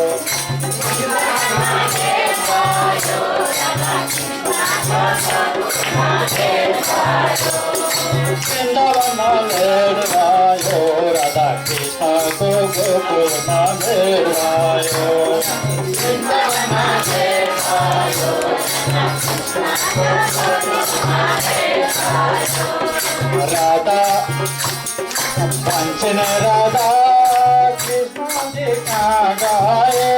Vrindavan Vervayo Radha Krishna Gokula Vervayo Radha Kancana Radha Krishna ji ka gaye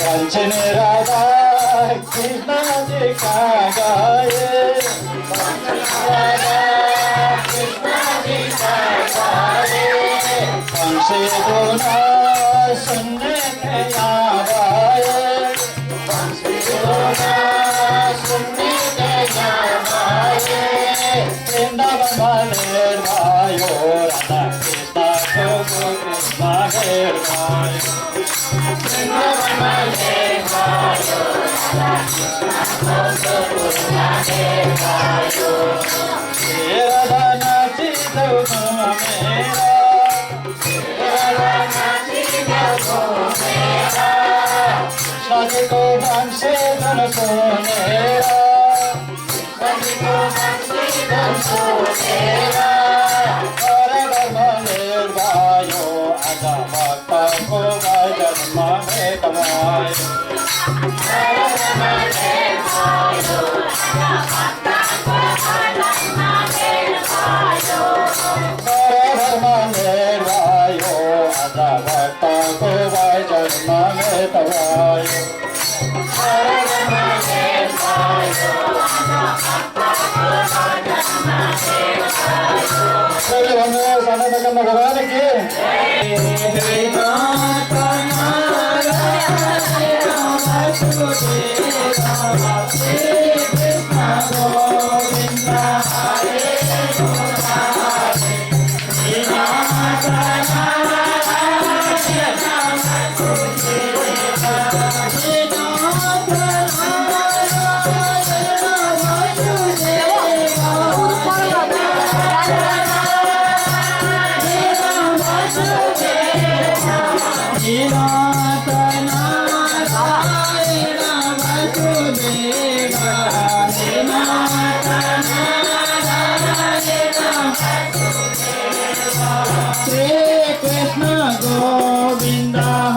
Kancana Radha Krishna ji ka gaye Kanse dona sunne me aavaye Vrindavan Malervayo Radha Krishna Gokula Vervayo Vrindavan Malervayo Radha Krishna Gokula Vervayo Radha nachi dogma mera Radha nachi dogma mera Shadi ko banse dhan sonera Hare Rama Nirvayo Adamata Ko Vajanma Meta Govind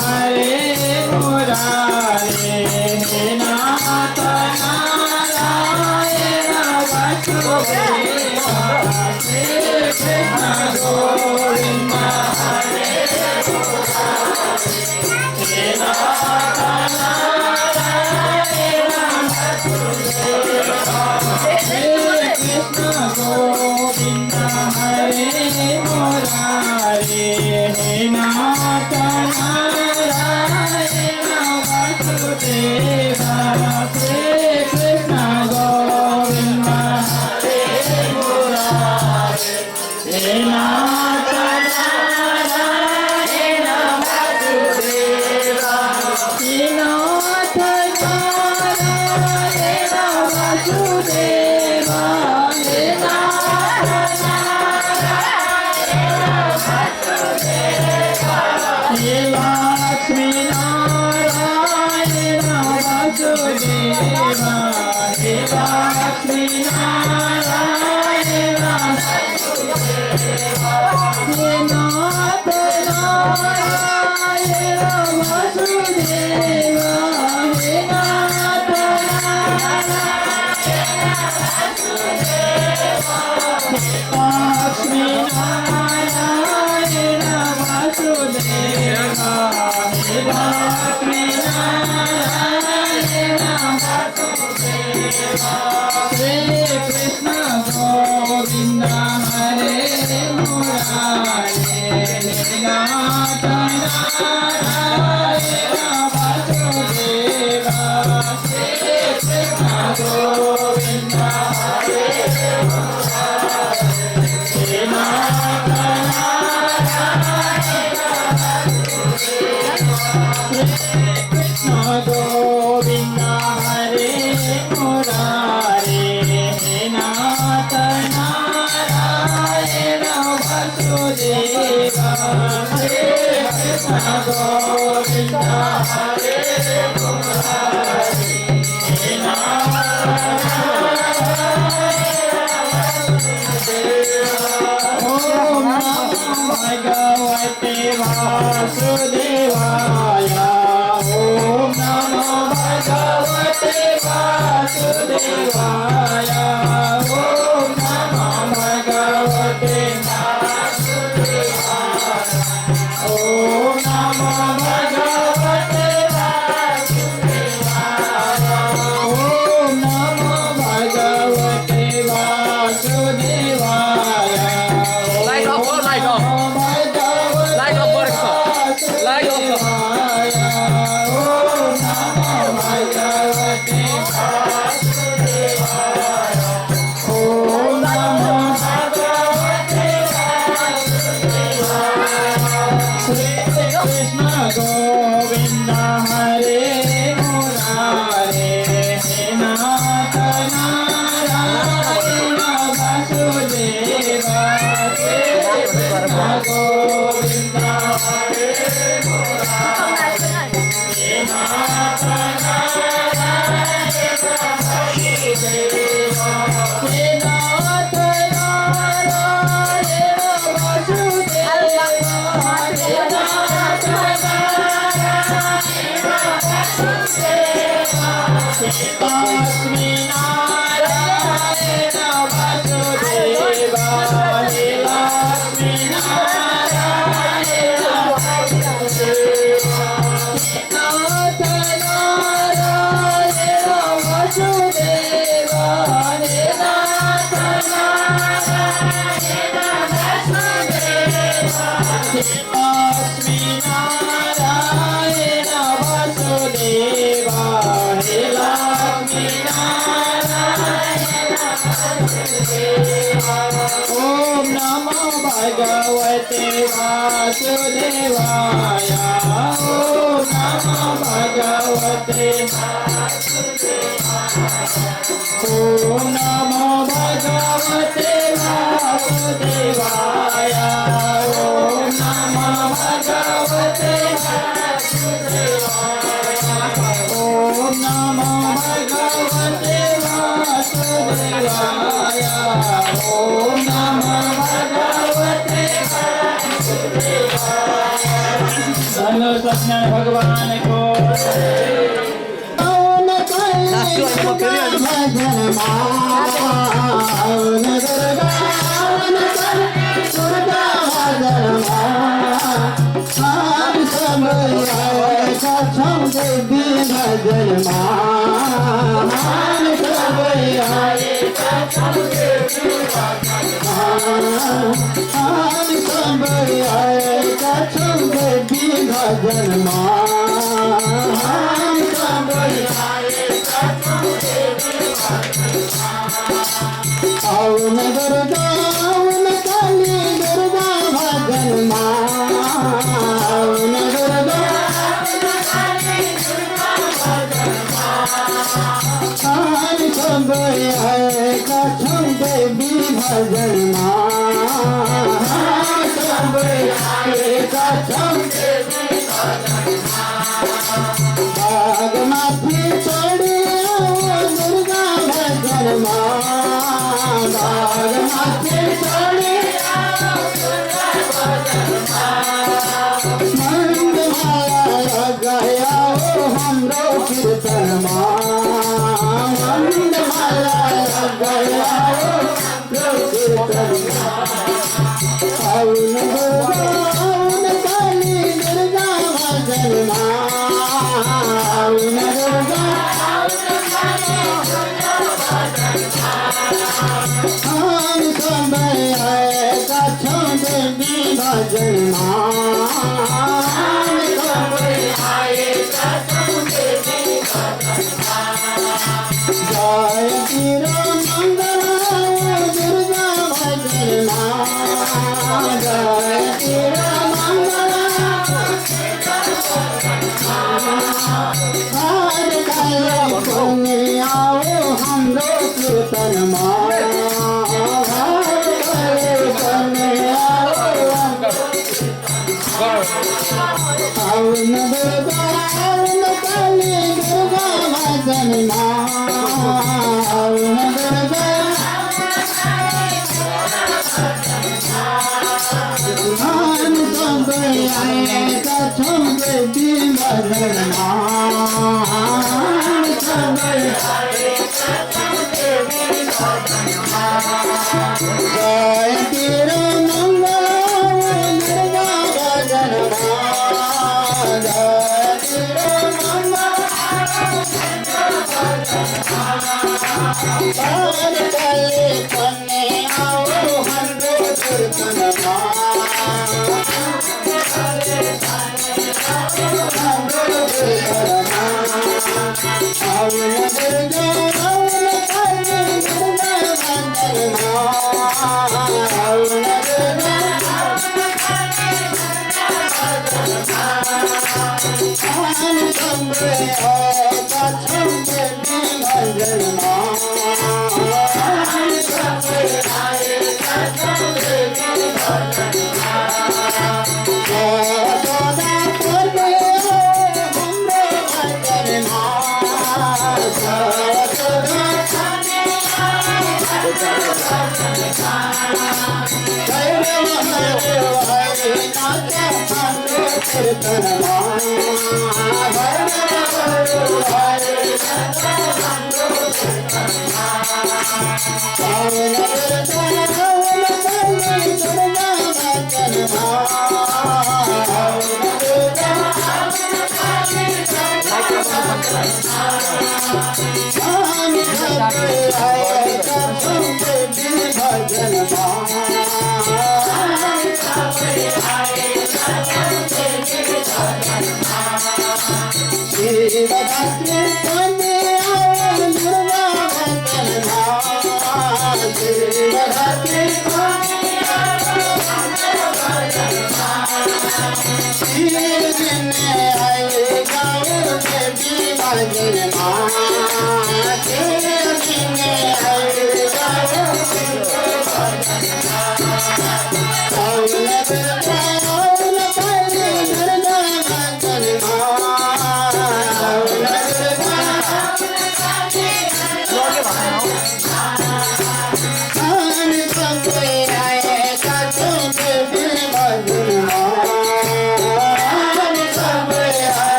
हरे मुरारे हे नाथ नारायण वासुदेवा हे नाथ Om Namo Bhagavate Vasudevaya. Om Namo Bhagavate Om Namo Bhagavate Vasudevaya. Om Namo Bhagavate Om Namo Bhagavate Vasudevaya. Om Namo Bhagavate Vasudevaya. Satyanarayan भगवान को धरती आए गाँव देवी भजन माँ के आए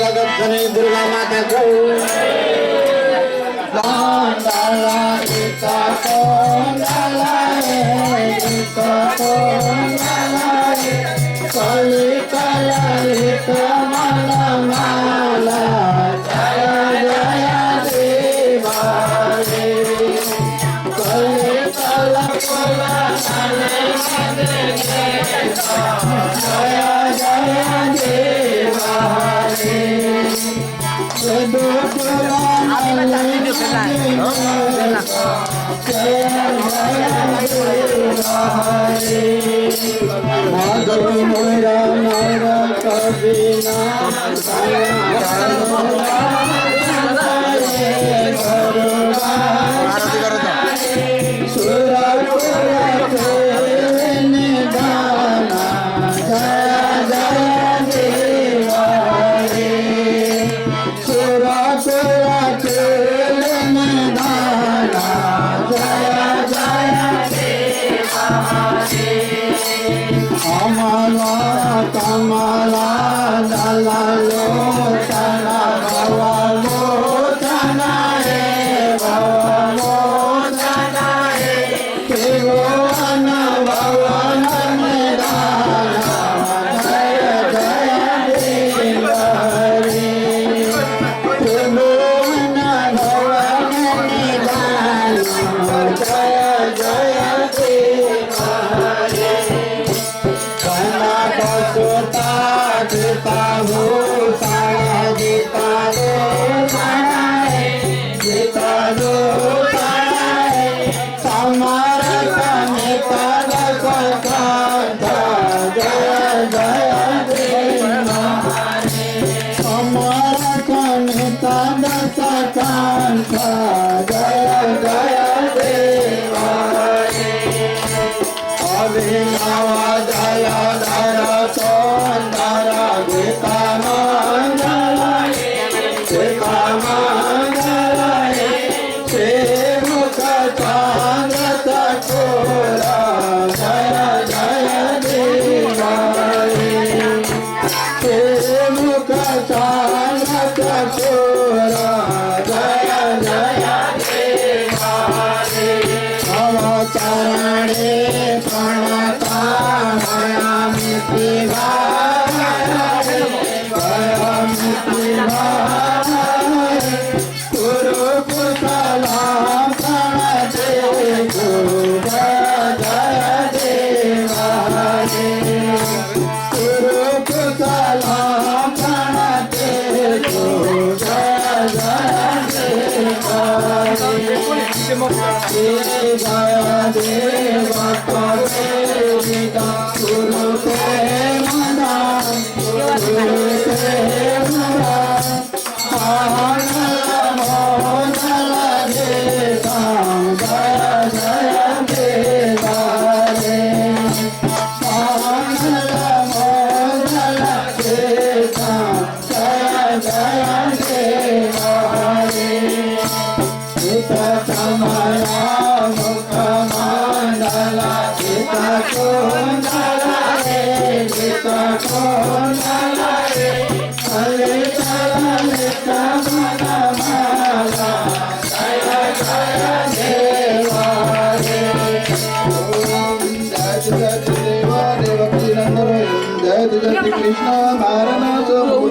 जगत जननी दुर्गा माता को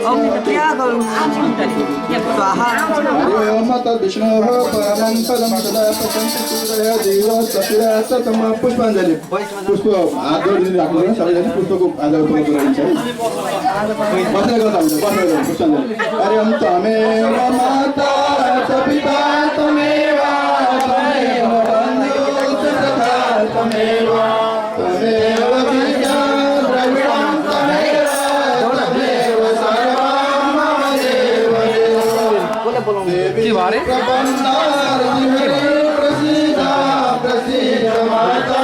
Ông thì mình theo rồi ओम तद्विष्णोः परमं पदं सदा पश्यन्ति सूर्यः देवः सचिरात् तमः पुष्पाञ्जलि पुष्प हात जोडिदिनु राख्नु होला सबैजना पुष्पको आदर पूर्ण गरिन्छ बसेर गर्दा हुन्छ बसेर गर्दा पुष्पाञ्जलि हरिओम तमेव माता च पिता तमेव तमेव बन्धुः च तथा तमेव तमेव विद्या द्रविणं तमेव तमेव सर्वं मम देव देवी प्रपन्नार्थिहरि प्रसीद प्रसीद माता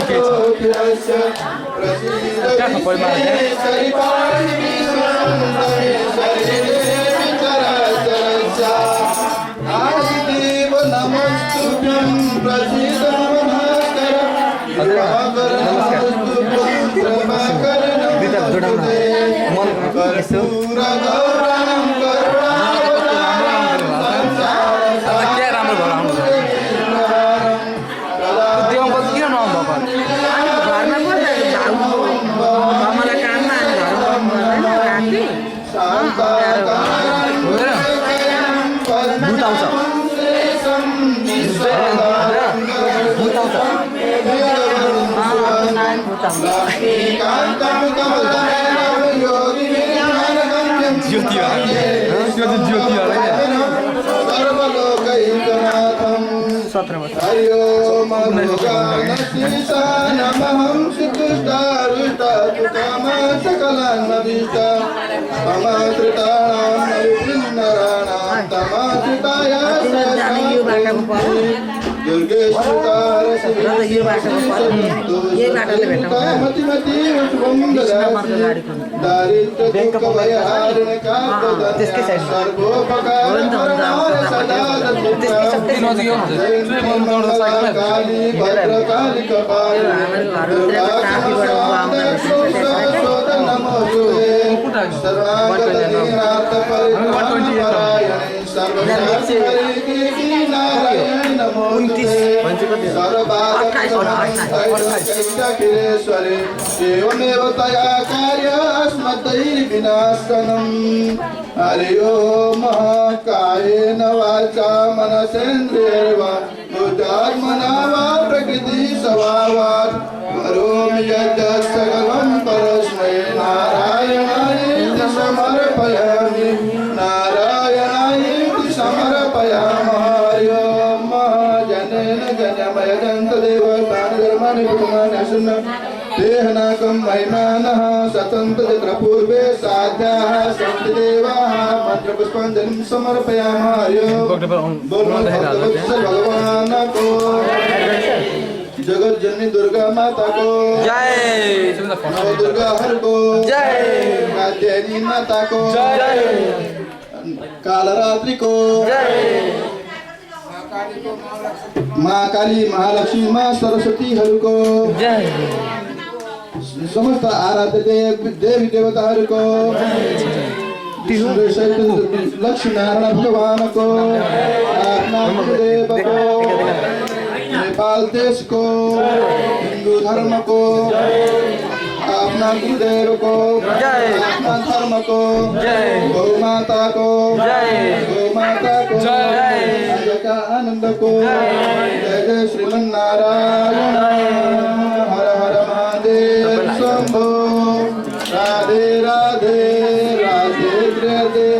जगतोऽखिलस्य प्रसीद विश्वेश्वरि पार्वती सुन्दरेश्वरि देवी चराचरस्य आदिदेव नमस्तुभ्यं प्रसीद महाकर कृपाकर नमस्तुभ्यं कृपाकर नमस्ते कर्पूरगौरं हरिओम नमहं सकलान्नवीता ममात्रितानां नराणां तमात्रिताय एवमेव तया कार्यस्मद्दैर्विनाशनम् हरिओम कायेन वाचा मनसेन्द्रियैर्वा बुद्ध्यात्मना वा प्रकृति स्वभावात् करोमि यद्यत् सकलं परस्मै नारायणायेति समर्पयामि नारायणायेति समर्पयामः हरिओम जनेन जनमयजन्तदेव तानि कुमारः देहनाकं महिमानः सतन्तचित्रपूर्वे साध्याः सन्ति देवाः मन्त्रपुष्पाञ्जलिं समर्पयामः हरिओम बोलो भगवान को जगत जननी दुर्गा माता को जय नव दुर्गा हर को जय कात्यायनी माता को जय कालरात्रि को जय माँ काली महालक्ष्मी माँ सरस्वती हरु को जय समस्त आराध्य देवी देवताहरूको लक्ष्मी नारायण भगवान को आफ्ना देव को नेपाल देश को हिंदू धर्म को अपना गुरुदेव को अपना धर्म को गौ माता को जय का आनंद को जय जय श्रीमन्नारायण हर हर महादेव शंभो राधे राधे राधे राधे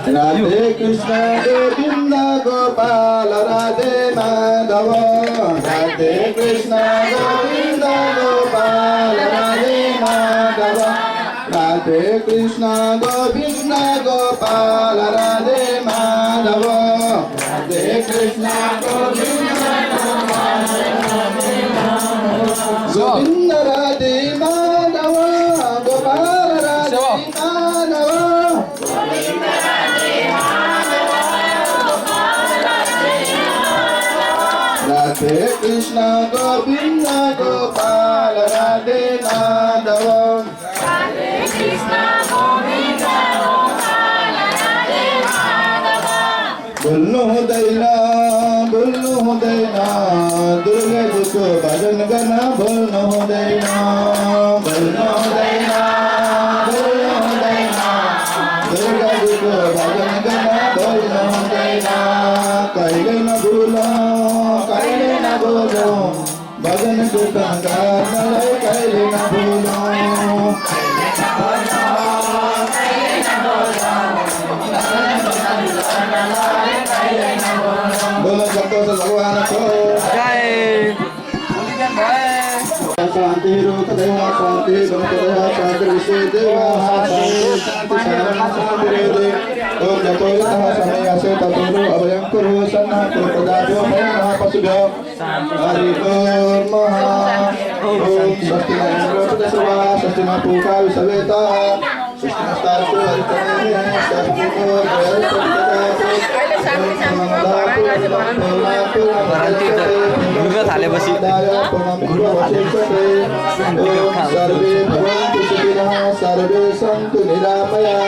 राधे कृष्ण गोविंद गोपाल राधे माधव राधे कृष्ण गोविंद गोपाल राधे माधव राधे कृष्ण गोविंद गोपाल राधे माधव राधे कृष्ण गोविंद गोविंद राधे माधव गोपाल राधे माधव राधे कृष्ण गोविंद गोपाल राधे माधव बोल्नु हुँदैन दुर्गा जीको भजन गर्न बोल्नु हुँदैन कहिले नभुलौँ भजन कीर्तन गर्नलाई कहिले नभुलौँ बोलो सन्तोष भगवानको शान्ति रूपदेव शान्ति गुणदेव शान्ति विश्वदेव शान्ति शान्ति ओम जतो यतः समयस्य ततो अभयं कुरु सन्नातो प्रजाभ्यो भयं पशुभ्यो हरि ओम ओम स्वस्ति न इन्द्रो तस्वा स्वस्ति न पूषा विश्वेता स्वस्ति नस्तारको हरितने स्वस्ति नो थालेपछि सर्वे भवन्तु सुखिनः सर्वे सन्तु निरामया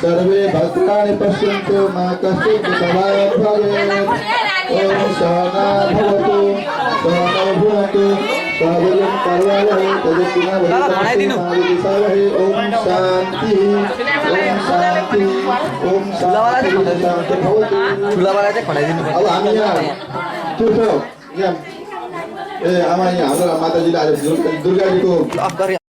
सर्वे भद्राणि पश्यन्तु मा कश्चित् दुःखभाग् भवेत् ॐ सहना भवतु सहनौ भुनक्तु सहबलं करवावहै तेजस्विनावधीतमस्तु मा विद्विषावहै ॐ शान्ति ॐ शान्ति भवतु ठुलावाला चाहिँ खडाइदिनु पर्छ अब हामी यहाँ त्यो छ यहाँ ए आमा यहाँ हाम्रो माताजीले आज दुर्गाजीको अफ गरे